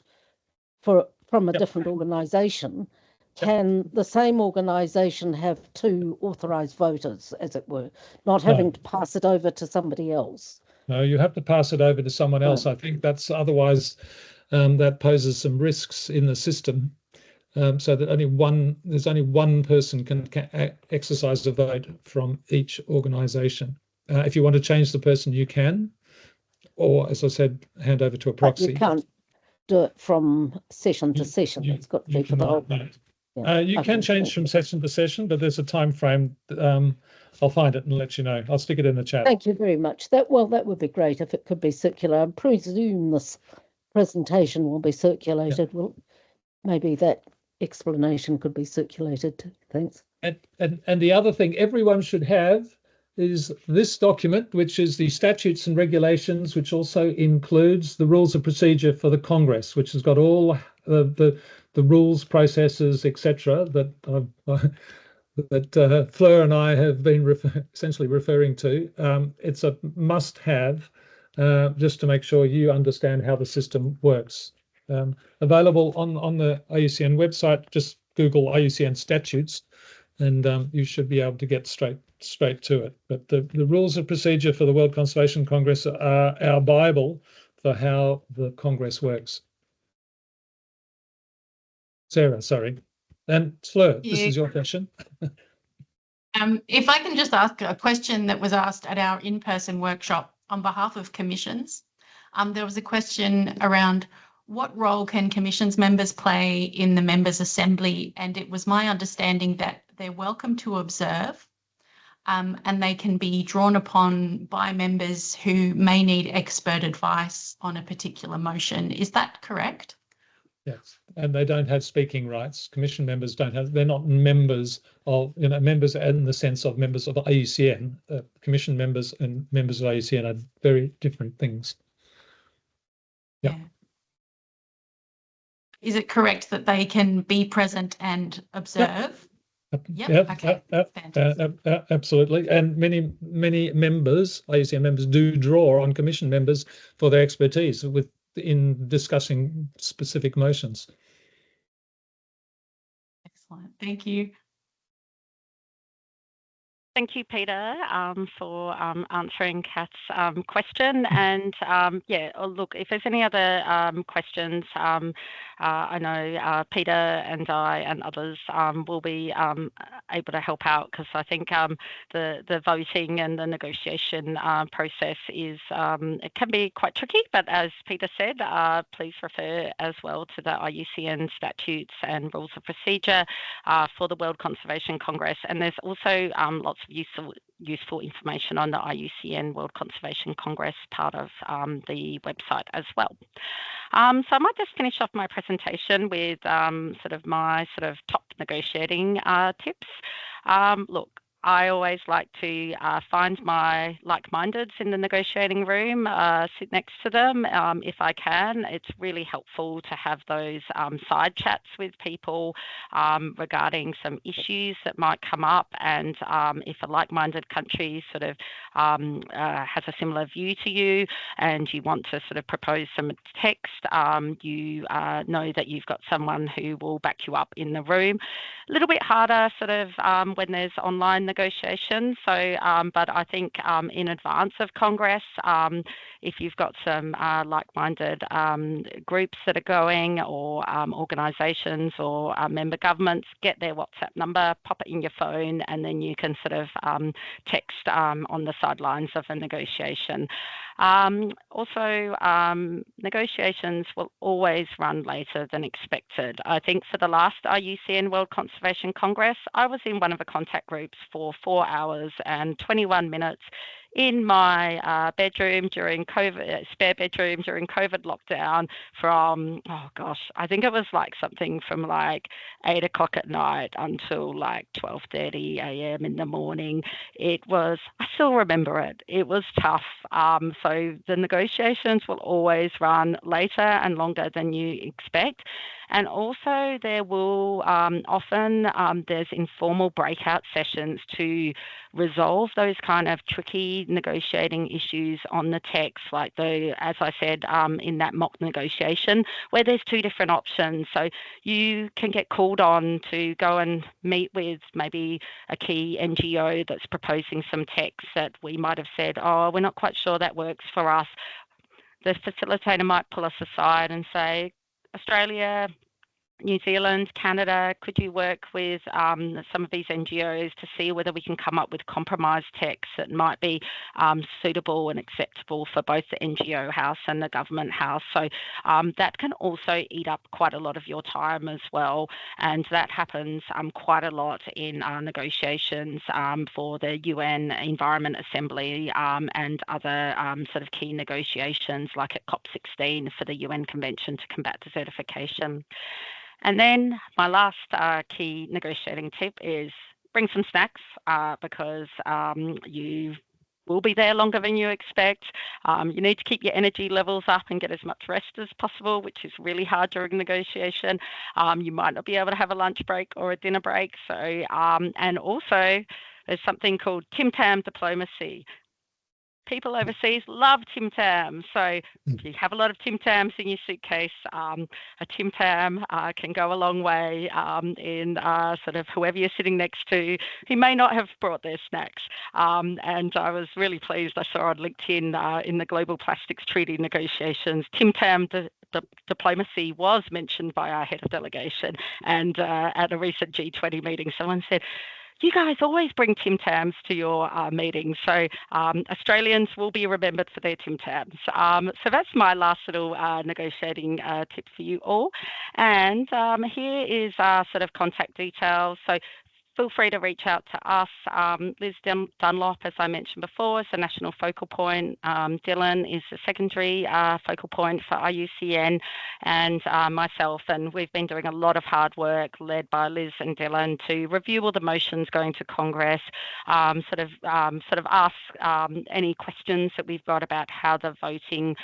from a different organisation, can the same organisation have two authorised voters, as it were, not having to pass it over to somebody else? No, you have to pass it over to someone else. I think that's otherwise that poses some risks in the system, so that there's only one person can exercise a vote from each organisation. If you want to change the person, you can, or as I said, hand over to a proxy. But you can't do it from session to session. It's got to be for the whole. You can change from session to session, but there's a time frame. I'll find it and let you know. I'll stick it in the chat. Thank you very much. That would be great if it could be circular. I presume this presentation will be circulated. Yeah. Well, maybe that explanation could be circulated too. Thanks. And the other thing everyone should have is this document, which is the statutes and regulations, which also includes the rules of procedure for the Congress, which has got all the rules, processes, etc. that Fleur and I have been essentially referring to. It's a must-have just to make sure you understand how the system works. Available on the IUCN website. Just Google IUCN statutes, and you should be able to get straight to it. But the rules of procedure for the World Conservation Congress are our Bible for how the Congress works. Sarah, sorry. And Fleur, this is your question. If I can just ask a question that was asked at our in-person workshop on behalf of commissions. There was a question around what role can commissions members play in the members' assembly, and it was my understanding that they're welcome to observe and they can be drawn upon by members who may need expert advice on a particular motion. Is that correct? Yes, and they don't have speaking rights. Commission members they're not members of, members in the sense of members of IUCN. Commission members and members of IUCN are very different things. Yeah. Is it correct that they can be present and observe? Yep. Okay. Absolutely. And many members, IUCN members, do draw on commission members for their expertise in discussing specific motions. Excellent. Thank you. Thank you, Peter, for answering Kath's question. And look, if there's any other questions, I know Peter and I and others will be able to help out, because I think the voting and the negotiation process it can be quite tricky. But as Peter said, please refer as well to the IUCN statutes and rules of procedure for the World Conservation Congress. And there's also lots of useful information on the IUCN World Conservation Congress part of the website as well. So I might just finish off my presentation with my top negotiating tips. Look, I always like to find my like-mindeds in the negotiating room, sit next to them if I can. It's really helpful to have those side chats with people regarding some issues that might come up, and if a like-minded country has a similar view to you and you want to propose some text, you know that you've got someone who will back you up in the room. A little bit harder when there's online negotiation. So, but I think in advance of Congress, if you've got some like-minded groups that are going, or organisations or member governments, get their WhatsApp number, pop it in your phone, and then you can sort of text on the sidelines of a negotiation. Also, negotiations will always run later than expected. I think for the last IUCN World Conservation Congress, I was in one of the contact groups for 4 hours and 21 minutes in my bedroom during COVID, spare bedroom during COVID lockdown from, oh gosh, I think it was like something from like 8 o'clock at night until like 12:30 a.m. in the morning. It was, I still remember it. It was tough. So the negotiations will always run later and longer than you expect. And also there will often, there's informal breakout sessions to resolve those kind of tricky negotiating issues on the text, like as I said, in that mock negotiation, where there's 2 different options. So you can get called on to go and meet with maybe a key NGO that's proposing some text that we might have said, oh, we're not quite sure that works for us. The facilitator might pull us aside and say, Australia, New Zealand, Canada, could you work with some of these NGOs to see whether we can come up with compromise texts that might be suitable and acceptable for both the NGO house and the government house? So that can also eat up quite a lot of your time as well. And that happens quite a lot in negotiations for the UN Environment Assembly and other sort of key negotiations, like at COP16 for the UN Convention to Combat Desertification. And then my last key negotiating tip is bring some snacks because you will be there longer than you expect. You need to keep your energy levels up and get as much rest as possible, which is really hard during negotiation. You might not be able to have a lunch break or a dinner break. So, and also there's something called Tim Tam diplomacy. People overseas love Tim Tams. So if you have a lot of Tim Tams in your suitcase, a Tim Tam can go a long way in sort of whoever you're sitting next to who may not have brought their snacks. And I was really pleased. I saw on LinkedIn in the Global Plastics Treaty negotiations, Tim Tam diplomacy was mentioned by our head of delegation. And at a recent G20 meeting, someone said, you guys always bring Tim Tams to your meetings. So Australians will be remembered for their Tim Tams. So that's my last little negotiating tip for you all. And here is sort of contact details. So feel free to reach out to us. Liz Dunlop, as I mentioned before, is the national focal point. Dylan is the secondary focal point for IUCN, and myself. And we've been doing a lot of hard work led by Liz and Dylan to review all the motions going to Congress, sort of ask any questions that we've got about how the voting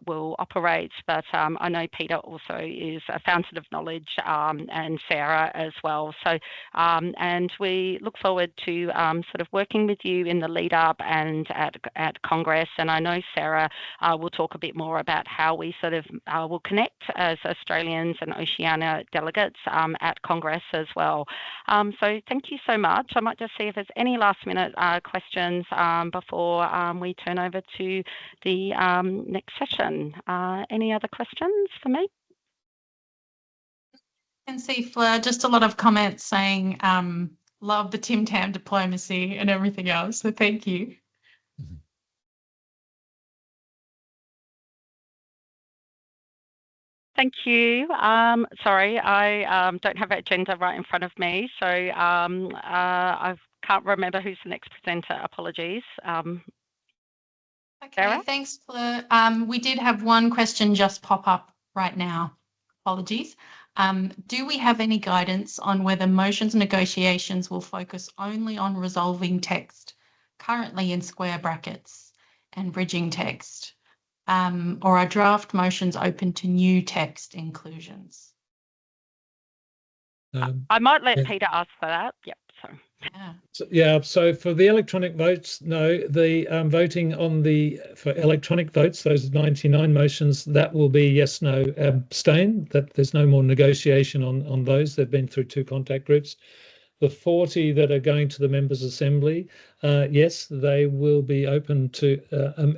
will operate. But I know Peter also is a fountain of knowledge, and Sarah as well. So and we look forward to sort of working with you in the lead up and at Congress. And I know Sarah will talk a bit more about how we sort of will connect as Australians and Oceania delegates at Congress as well. So thank you so much. I might just see if there's any last minute questions before we turn over to the next session. Any other questions for me? Can see, Fleur, just a lot of comments saying love the Tim Tam diplomacy and everything else. So thank you. Thank you. Sorry, I don't have an agenda right in front of me, so I can't remember who's the next presenter. Apologies. Okay, Sarah? thanks, Fleur. We did have one question just pop up right now. Apologies. Do we have any guidance on whether motions negotiations will focus only on resolving text currently in square brackets and bridging text, or are draft motions open to new text inclusions? I might let Peter ask for that. Yep. So for the electronic votes, no, the voting on for electronic votes, those 99 motions, that will be yes, no, abstain, that there's no more negotiation on those. They've been through 2 contact groups. the 40 that are going to the Members' Assembly, yes, they will be open to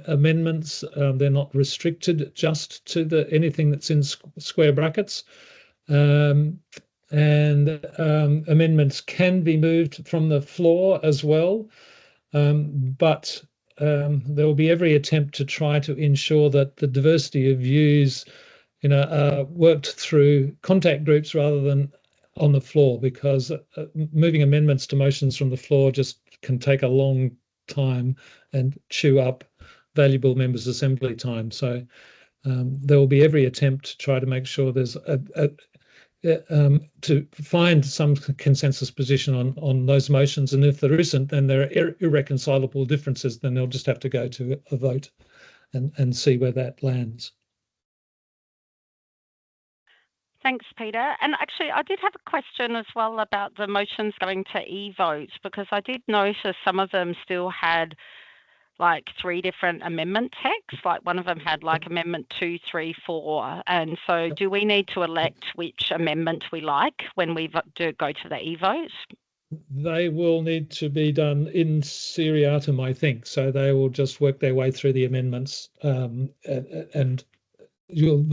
amendments. They're not restricted just to anything that's in square brackets. And amendments can be moved from the floor as well. But there will be every attempt to try to ensure that the diversity of views, are worked through contact groups rather than on the floor, because moving amendments to motions from the floor just can take a long time and chew up valuable Members' Assembly time. So there will be every attempt to try to make sure there's to find some consensus position on those motions, and if there isn't, then there are irreconcilable differences, then they'll just have to go to a vote and see where that lands. Thanks, Peter. And actually, I did have a question as well about the motions going to e-votes, because I did notice some of them still had like 3 different amendment texts. Like one of them had like amendment 2, 3, 4. And so do we need to elect which amendment we like when we do go to the e-vote? They will need to be done in seriatim, I think. So they will just work their way through the amendments, and you'll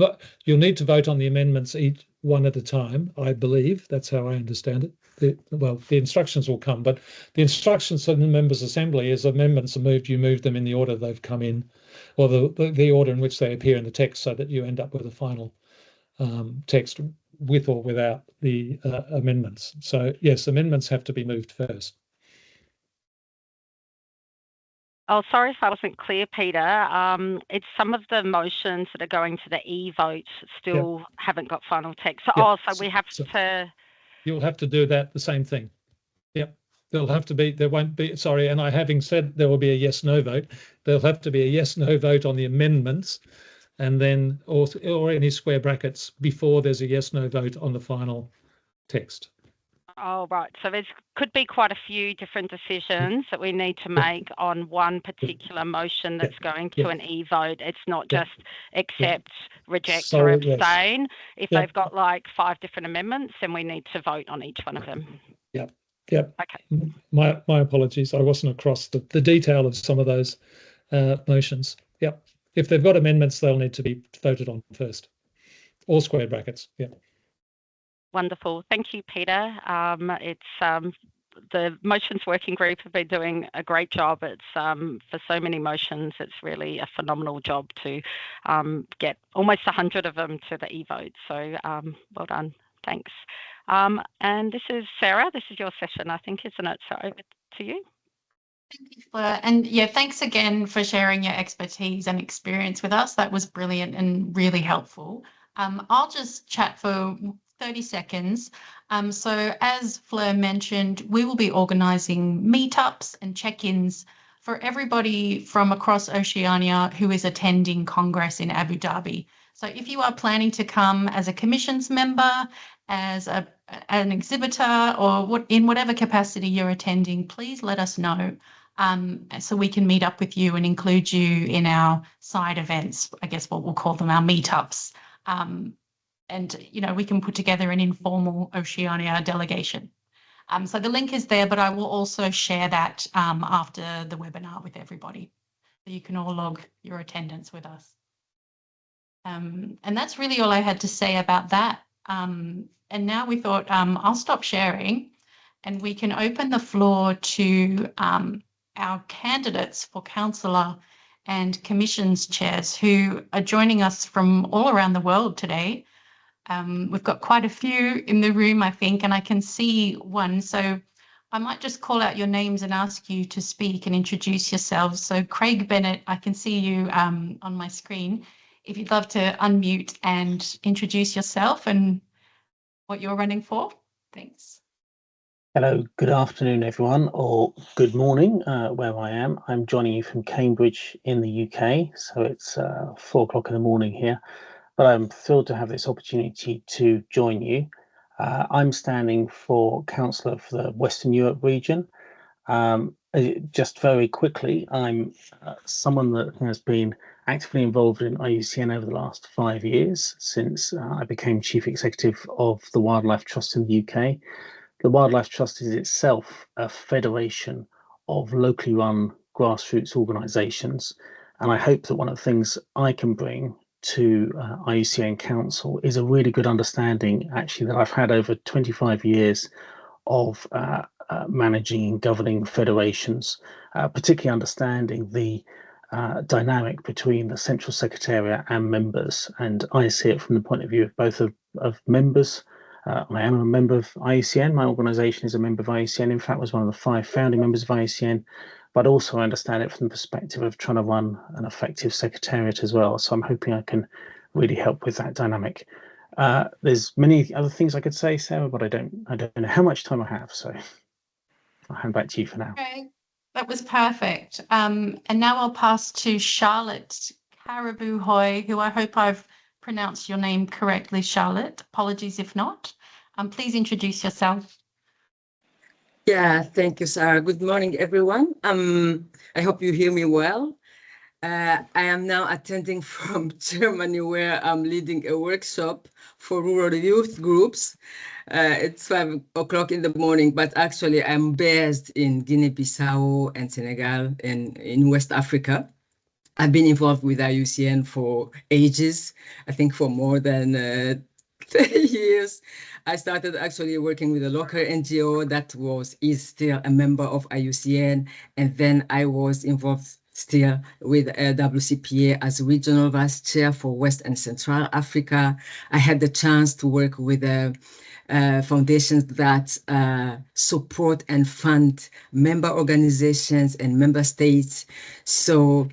need to vote on the amendments each one at a time, I believe. That's how I understand it. The instructions will come, but the instructions from the Members' Assembly is amendments are moved, you move them in the order they've come in, or the order in which they appear in the text, so that you end up with a final text with or without the amendments. So yes, amendments have to be moved first. Oh, sorry if I wasn't clear, Peter. It's some of the motions that are going to the e-vote still haven't got final text. So, so we have to... You'll have to do that, the same thing. Yep. There won't be, sorry, and having said there will be a yes-no vote, there'll have to be a yes-no vote on the amendments, and then, or any square brackets before there's a yes-no vote on the final text. Oh, right. So there could be quite a few different decisions that we need to make on one particular motion that's going to an e-vote. It's not just accept, reject, or abstain. If they've got like 5 different amendments, then we need to vote on each one of them. Yep. Okay. My apologies. I wasn't across the detail of some of those motions. Yep. If they've got amendments, they'll need to be voted on first. Or square brackets. Yep. Wonderful. Thank you, Peter. The motions working group have been doing a great job. It's for so many motions, it's really a phenomenal job to get almost 100 of them to the e-vote. So well done. Thanks. And this is Sarah. This is your session, I think, isn't it? So over to you. Thank you, Fleur. And yeah, thanks again for sharing your expertise and experience with us. That was brilliant and really helpful. I'll just chat for 30 seconds. So as Fleur mentioned, we will be organising meetups and check-ins for everybody from across Oceania who is attending Congress in Abu Dhabi. So if you are planning to come as a commissions member, as an exhibitor, or in whatever capacity you're attending, please let us know so we can meet up with you and include you in our side events, I guess what we'll call them, our meetups. And, we can put together an informal Oceania delegation. So the link is there, but I will also share that after the webinar with everybody. So you can all log your attendance with us. And that's really all I had to say about that. And now we thought I'll stop sharing and we can open the floor to our candidates for councillor and commissions chairs who are joining us from all around the world today. We've got quite a few in the room, I think, and I can see one. So I might just call out your names and ask you to speak and introduce yourselves. So Craig Bennett, I can see you on my screen. If you'd love to unmute and introduce yourself and what you're running for. Thanks. Hello, good afternoon, everyone, or good morning, where I am. I'm joining you from Cambridge in the UK, so it's 4 o'clock in the morning here. But I'm thrilled to have this opportunity to join you. I'm standing for councillor for the Western Europe region. Just very quickly, I'm someone that has been actively involved in IUCN over the last 5 years, since I became Chief Executive of the Wildlife Trust in the UK. the Wildlife Trust is itself a federation of locally run grassroots organisations. And I hope that one of the things I can bring to IUCN Council is a really good understanding, actually, that I've had over 25 years of managing and governing federations, particularly understanding the dynamic between the Central Secretariat and members. And I see it from the point of view of both of members. I am a member of IUCN. My organisation is a member of IUCN. In fact, was one of the 5 founding members of IUCN. But also I understand it from the perspective of trying to run an effective secretariat as well. So I'm hoping I can really help with that dynamic. There's many other things I could say, Sarah, but I don't know how much time I have. So I'll hand back to you for now. Okay, that was perfect. And now I'll pass to Charlotte Caribou-Hoy, who I hope I've pronounced your name correctly, Charlotte. Apologies if not. Please introduce yourself. Yeah, thank you, Sarah. Good morning, everyone. I hope you hear me well. I am now attending from Germany, where I'm leading a workshop for rural youth groups. It's 5 o'clock in the morning, but actually I'm based in Guinea-Bissau and Senegal and in West Africa. I've been involved with IUCN for ages, I think for more than 30 years. I started actually working with a local NGO that is still a member of IUCN, and then I was involved still with WCPA as regional vice chair for West and Central Africa. I had the chance to work with foundations that support and fund member organizations and member states. So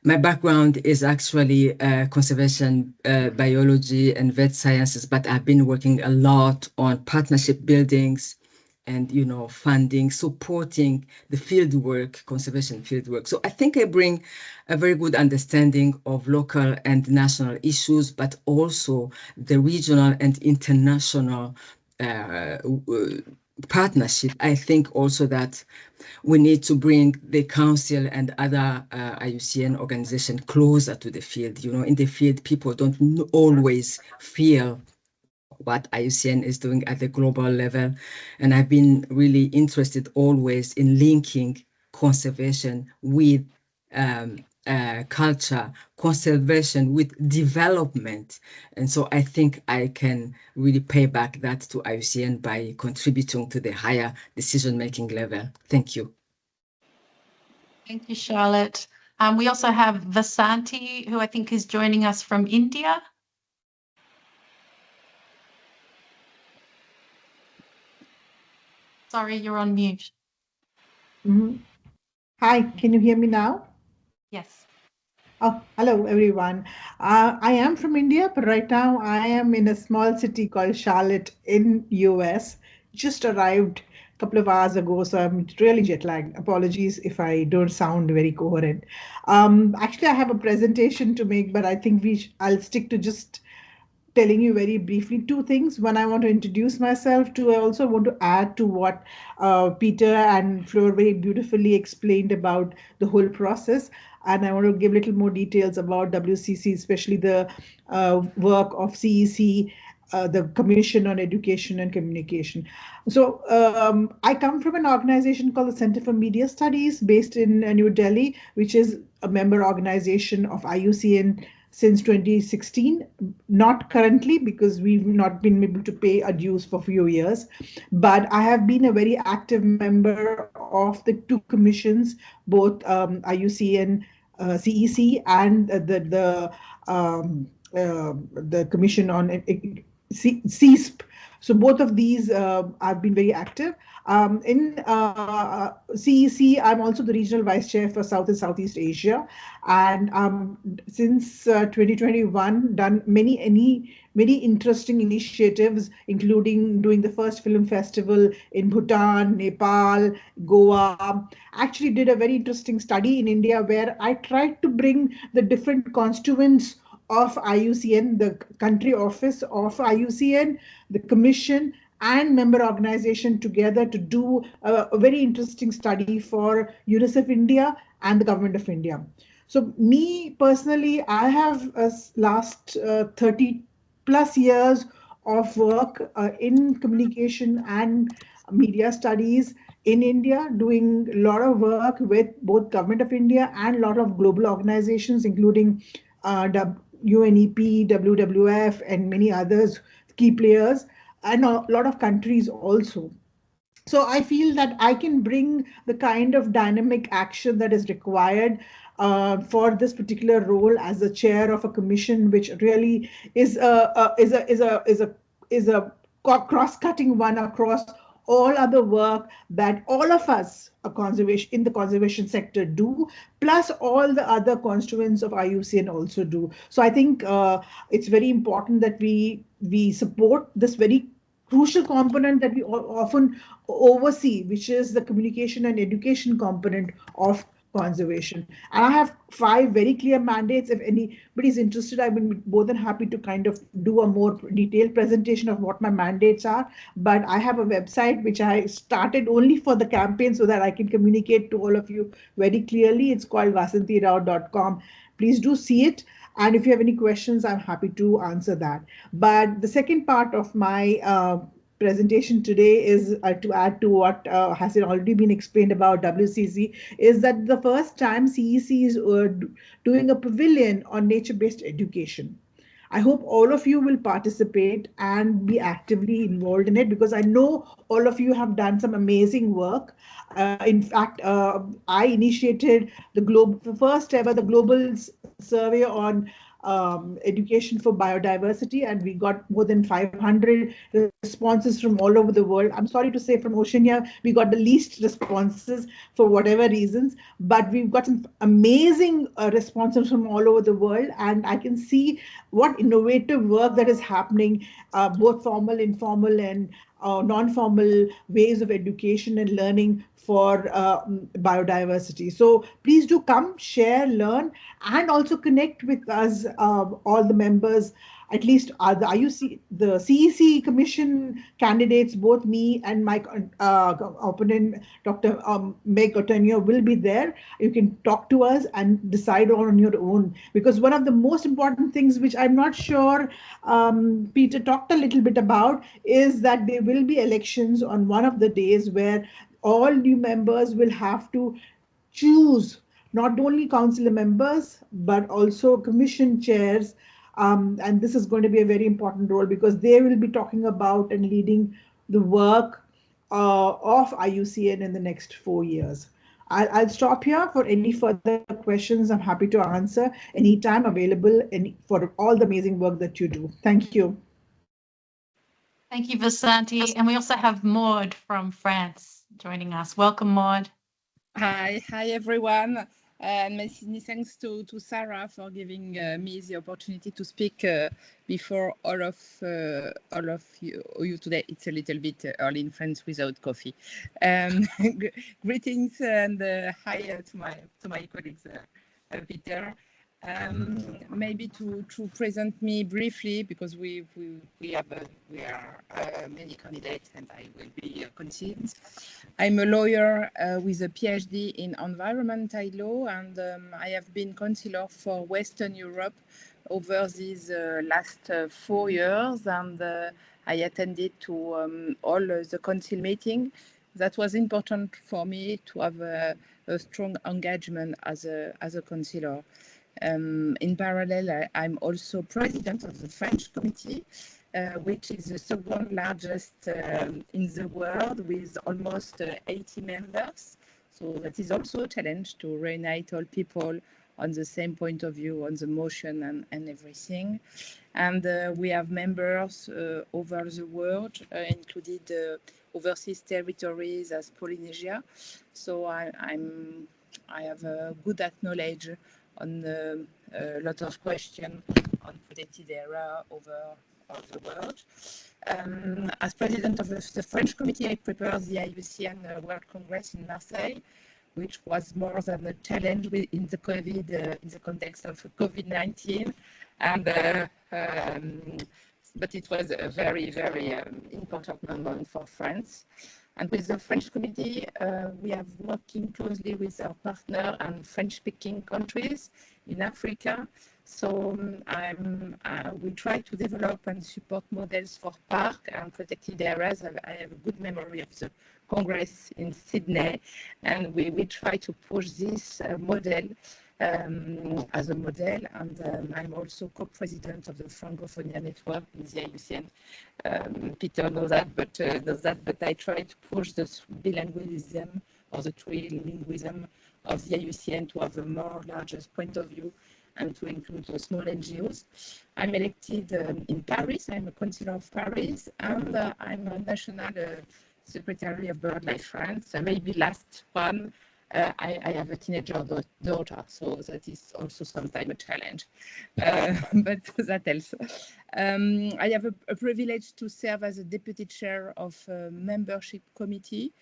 my background is actually conservation, biology, and vet sciences, but I've been working a lot on partnership buildings and, funding, supporting the field work, conservation field work. So I think I bring a very good understanding of local and national issues, but also the regional and international partnership. I think also that we need to bring the council and other IUCN organizations closer to the field. In the field, people don't always feel what IUCN is doing at the global level. And I've been really interested always in linking conservation with culture, conservation with development. And so I think I can really pay back that to IUCN by contributing to the higher decision-making level. Thank you. Thank you, Charlotte. We also have Vasanti, who I think is joining us from India. Sorry, you're on mute. Mm-hmm. Hi, can you hear me now? Yes. Oh, hello, everyone. I am from India, but right now I am in a small city called Charlotte in US. Just arrived a couple of hours ago, so I'm really jet lagged. Apologies if I don't sound very coherent. Actually, I have a presentation to make, but I think I'll stick to just telling you very briefly 2 things. One, I want to introduce myself. 2, I also want to add to what Peter and Fleur very beautifully explained about the whole process. And I want to give a little more details about WCC, especially the work of CEC, the Commission on Education and Communication. So I come from an organization called the Center for Media Studies based in New Delhi, which is a member organization of IUCN since 2016, not currently because we've not been able to pay our dues for a few years, but I have been a very active member of the 2 commissions, both IUCN CEC and the Commission on CESP. So both of these I've been very active. In CEC, I'm also the regional vice chair for South and Southeast Asia. And since 2021, done many interesting initiatives, including doing the first film festival in Bhutan, Nepal, Goa. Actually did a very interesting study in India where I tried to bring the different constituents of IUCN, the country office of IUCN, the commission, and member organization together to do a very interesting study for UNICEF India and the government of India. So me personally, I have last 30 plus years of work in communication and media studies in India, doing a lot of work with both Government of India and a lot of global organizations, including UNEP, WWF, and many others, key players, and a lot of countries also. So I feel that I can bring the kind of dynamic action that is required for this particular role as the chair of a commission, which really is a cross-cutting one across all other work that all of us in the conservation sector do, plus all the other constituents of IUCN also do. So I think it's very important that we support this very crucial component that we often oversee, which is the communication and education component of conservation. And I have 5 very clear mandates. If anybody is interested, I will be more than happy to kind of do a more detailed presentation of what my mandates are. But I have a website which I started only for the campaign so that I can communicate to all of you very clearly. It's called vasantirao.com. Please do see it. And if you have any questions, I'm happy to answer that. But the second part of my presentation today is to add to what has already been explained about WCC, is that the first time CEC is doing a pavilion on nature-based education. I hope all of you will participate and be actively involved in it, because I know all of you have done some amazing work. In fact, I initiated the first ever global survey on education for biodiversity, and we got more than 500 responses from all over the world. I'm sorry to say, from Oceania, we got the least responses for whatever reasons, but we've got some amazing responses from all over the world, and I can see what innovative work that is happening, both formal, informal, and non-formal ways of education and learning for biodiversity. So please do come, share, learn, and also connect with us, all the members. At least the CEC Commission candidates, both me and my opponent, Dr. Meg Otonio, will be there. You can talk to us and decide on your own. Because one of the most important things, which I'm not sure Peter talked a little bit about, is that there will be elections on one of the days where all new members will have to choose not only councillor members, but also commission chairs. And this is going to be a very important role, because they will be talking about and leading the work of IUCN in the next 4 years. I'll stop here. For any further questions, I'm happy to answer anytime, available for all the amazing work that you do. Thank you. Thank you, Vasanti. And we also have Maud from France joining us. Welcome, Maud. Hi everyone. Many thanks to Sarah for giving me the opportunity to speak before all of you today. It's a little bit early in France without coffee. Greetings and hi to my colleagues, Peter. Maybe to present me briefly, because we are many candidates and I will be concise. I'm a lawyer with a PhD in environmental law, and I have been councillor for Western Europe over these last 4 years, and I attended to all the council meetings. That was important for me to have a strong engagement as a councillor. In parallel, I'm also president of the French committee, which is the second largest in the world, with almost 80 members. So that is also a challenge to reunite all people on the same point of view, on the motion and everything. And we have members over the world, including overseas territories as Polynesia. So I have a good knowledge on a lot of questions on protected area over all the world. As president of the French committee, I prepared the IUCN World Congress in Marseille, which was more than a challenge in the in the context of COVID-19, but it was a very, very important moment for France. And with the French committee, we are working closely with our partner and French-speaking countries in Africa So we try to develop and support models for park and protected areas. I have a good memory of the Congress in Sydney, and we try to push this model as a model. And I'm also co-president of the Francophonia Network in the IUCN. Peter knows that, but I try to push the bilingualism or the trilingualism of the IUCN to have a more largest point of view and to include the small NGOs. I'm elected in Paris. I'm a councillor of Paris, and I'm a national secretary of BirdLife France. Maybe last one, I have a teenager daughter, so that is also sometimes a challenge, but that helps. I have a privilege to serve as a deputy chair of a membership committee,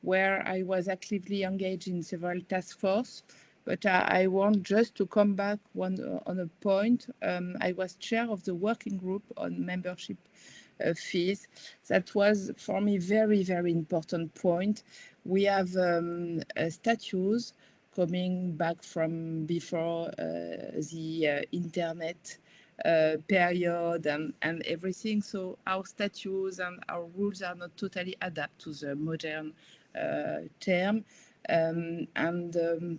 where I was actively engaged in several task forces. But I want just to come back on a point. I was chair of the working group on membership fees. That was for me very, very important point. We have statutes coming back from before the internet period and everything. So our statutes and our rules are not totally adapted to the modern term.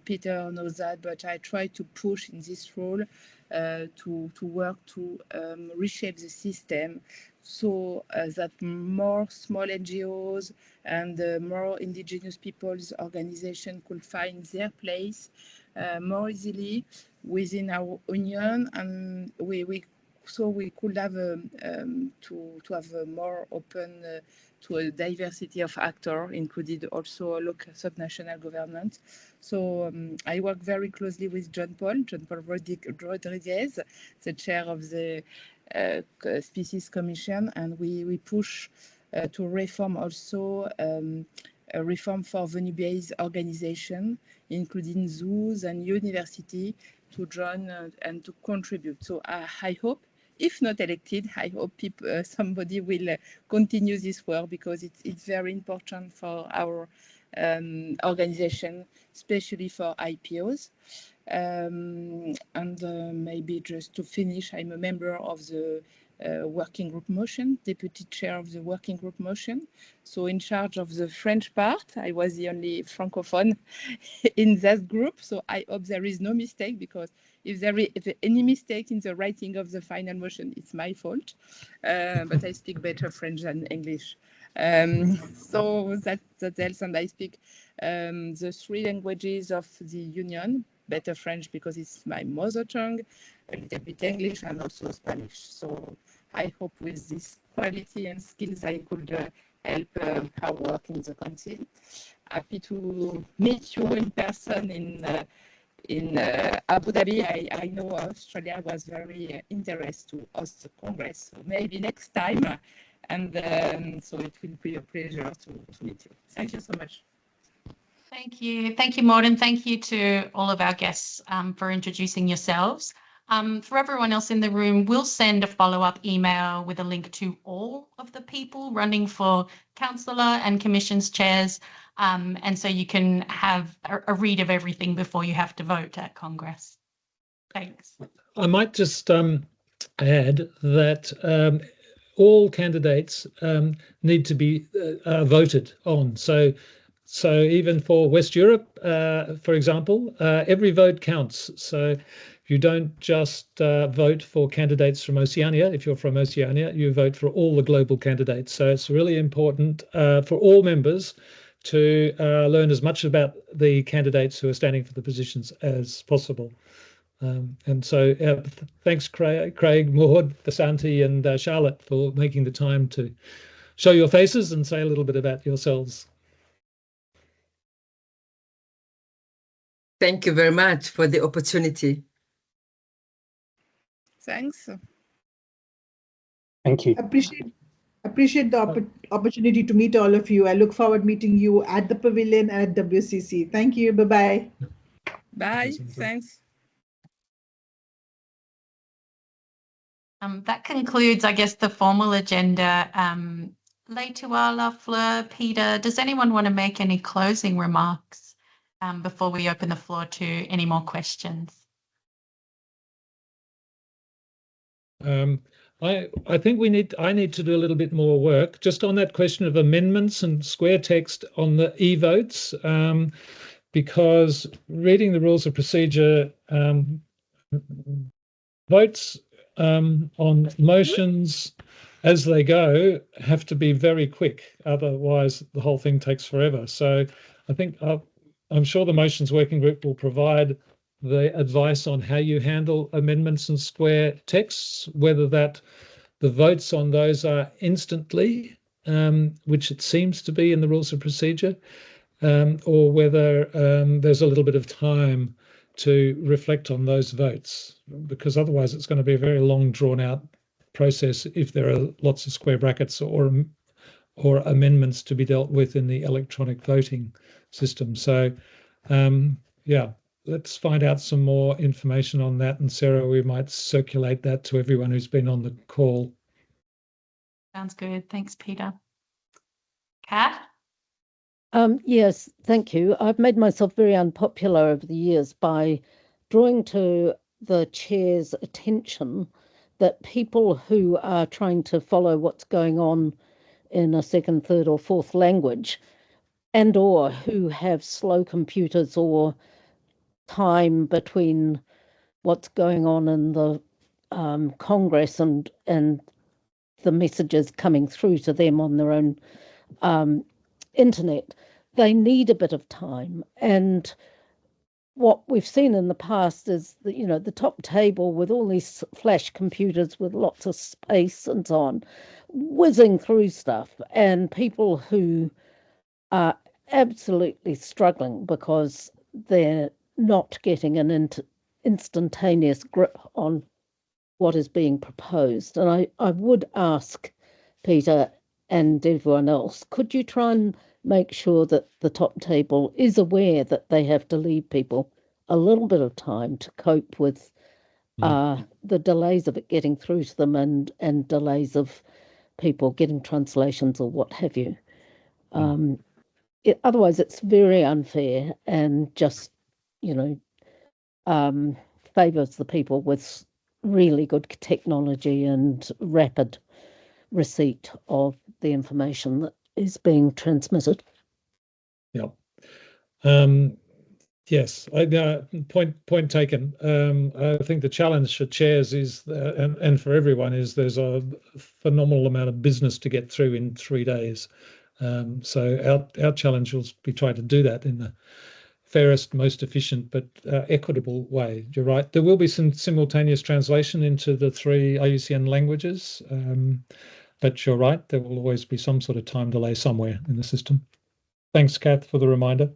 Peter knows that, but I try to push in this role to work to reshape the system so that more small NGOs and more indigenous peoples organizations could find their place more easily within our union, and so we could have to have a more open to a diversity of actors, included also local subnational government. So I work very closely with John Paul Rodriguez, the chair of the Species Commission, and we push to reform also a reform for venue-based organization, including zoos and university, to join and to contribute. So I hope, if not elected, I hope somebody will continue this work, because it's very important for our organization, especially for IPOs. Maybe just to finish, I'm a member of the working group motion, deputy chair of the working group motion. So in charge of the French part, I was the only Francophone in that group. So I hope there is no mistake, because if there is any mistake in the writing of the final motion, it's my fault. But I speak better French than English. So that helps, and I speak the 3 languages of the union, better French because it's my mother tongue, a little bit English, and also Spanish. So I hope with this quality and skills I could help our work in the council. Happy to meet you in person in Abu Dhabi. I know Australia was very interested to host the Congress, so maybe next time. And so it will be a pleasure to meet you. Thank you so much. Thank you. Thank you, Maud, and thank you to all of our guests for introducing yourselves. For everyone else in the room, we'll send a follow-up email with a link to all of the people running for councillor and commissions chairs. And so you can have a read of everything before you have to vote at Congress. Thanks. I might just add that all candidates need to be voted on. So even for West Europe, for example, every vote counts. So you don't just vote for candidates from Oceania. If you're from Oceania, you vote for all the global candidates. So it's really important for all members to learn as much about the candidates who are standing for the positions as possible. And so thanks, Craig, Maud, Basanti, and Charlotte for making the time to show your faces and say a little bit about yourselves. Thank you very much for the opportunity. Thanks. Thank you. Appreciate the opportunity to meet all of you. I look forward to meeting you at the pavilion and at WCC. Thank you. Bye-bye. Bye. Thanks. That concludes, I guess, the formal agenda. Leituala, Fleur, Peter, does anyone want to make any closing remarks before we open the floor to any more questions? I think I need to do a little bit more work just on that question of amendments and square text on the e-votes, because reading the rules of procedure, votes on motions as they go have to be very quick, otherwise the whole thing takes forever. So I think I'm sure the motions working group will provide the advice on how you handle amendments and square texts, whether that the votes on those are instantly, which it seems to be in the rules of procedure, or whether there's a little bit of time to reflect on those votes, because otherwise it's going to be a very long, drawn-out process if there are lots of square brackets or amendments to be dealt with in the electronic voting system. So, yeah, let's find out some more information on that. And Sarah, we might circulate that to everyone who's been on the call. Sounds good. Thanks, Peter. Kat? Yes, thank you. I've made myself very unpopular over the years by drawing to the chair's attention that people who are trying to follow what's going on in a second, third, or fourth language, and or who have slow computers or time between what's going on in the Congress and the messages coming through to them on their own internet, they need a bit of time. And what we've seen in the past is that, you know, the top table with all these flash computers with lots of space and so on, whizzing through stuff, and people who are absolutely struggling because they're not getting an instantaneous grip on what is being proposed. And I would ask Peter and everyone else, could you try and make sure that the top table is aware that they have to leave people a little bit of time to cope with the delays of it getting through to them and delays of people getting translations or what have you. Otherwise, it's very unfair and just, you know, favours the people with really good technology and rapid receipt of the information that is being transmitted. Yeah. Yes, point taken. I think the challenge for chairs is, and for everyone, is there's a phenomenal amount of business to get through in 3 days. So our challenge will be trying to do that in the fairest, most efficient, but equitable way. You're right. There will be some simultaneous translation into the 3 IUCN languages, but you're right. There will always be some sort of time delay somewhere in the system. Thanks, Kath, for the reminder.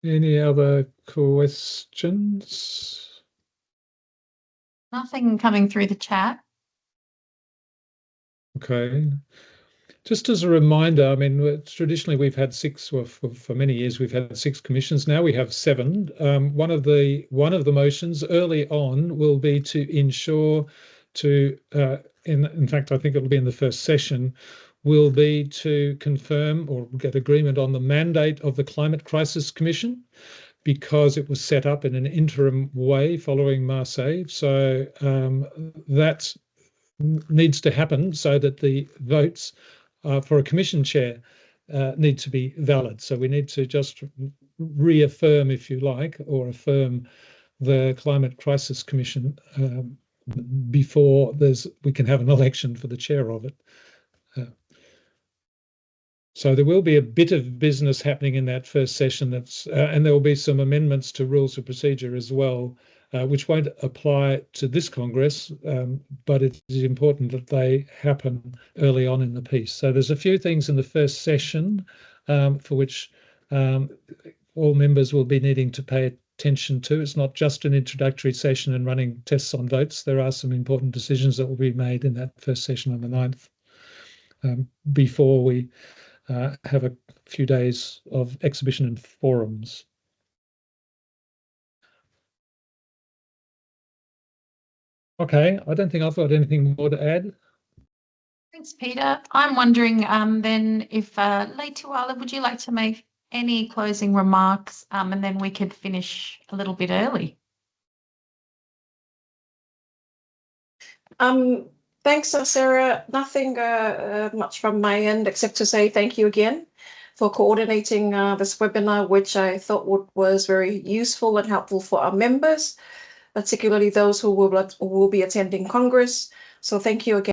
Any other questions? Nothing coming through the chat. Okay. Just as a reminder, I mean, traditionally we've had 6, or for many years we've had 6 commissions. Now we have 7. One of the motions early on will be to ensure to, in fact, I think it'll be in the first session, will be to confirm or get agreement on the mandate of the Climate Crisis Commission, because it was set up in an interim way following Marseille. So that needs to happen so that the votes for a commission chair need to be valid. So we need to just reaffirm, if you like, or affirm the Climate Crisis Commission before we can have an election for the chair of it. So there will be a bit of business happening in that first session, and there will be some amendments to rules of procedure as well, which won't apply to this Congress, but it is important that they happen early on in the piece. So there's a few things in the first session for which all members will be needing to pay attention to. It's not just an introductory session and running tests on votes. There are some important decisions that will be made in that first session on the 9th before we have a few days of exhibition and forums. Okay, I don't think I've got anything more to add. Thanks, Peter. I'm wondering then if Leituala, would you like to make any closing remarks and then we could finish a little bit early? Thanks, Sarah. Nothing much from my end except to say thank you again for coordinating this webinar, which I thought was very useful and helpful for our members, particularly those who will be attending Congress. So thank you again.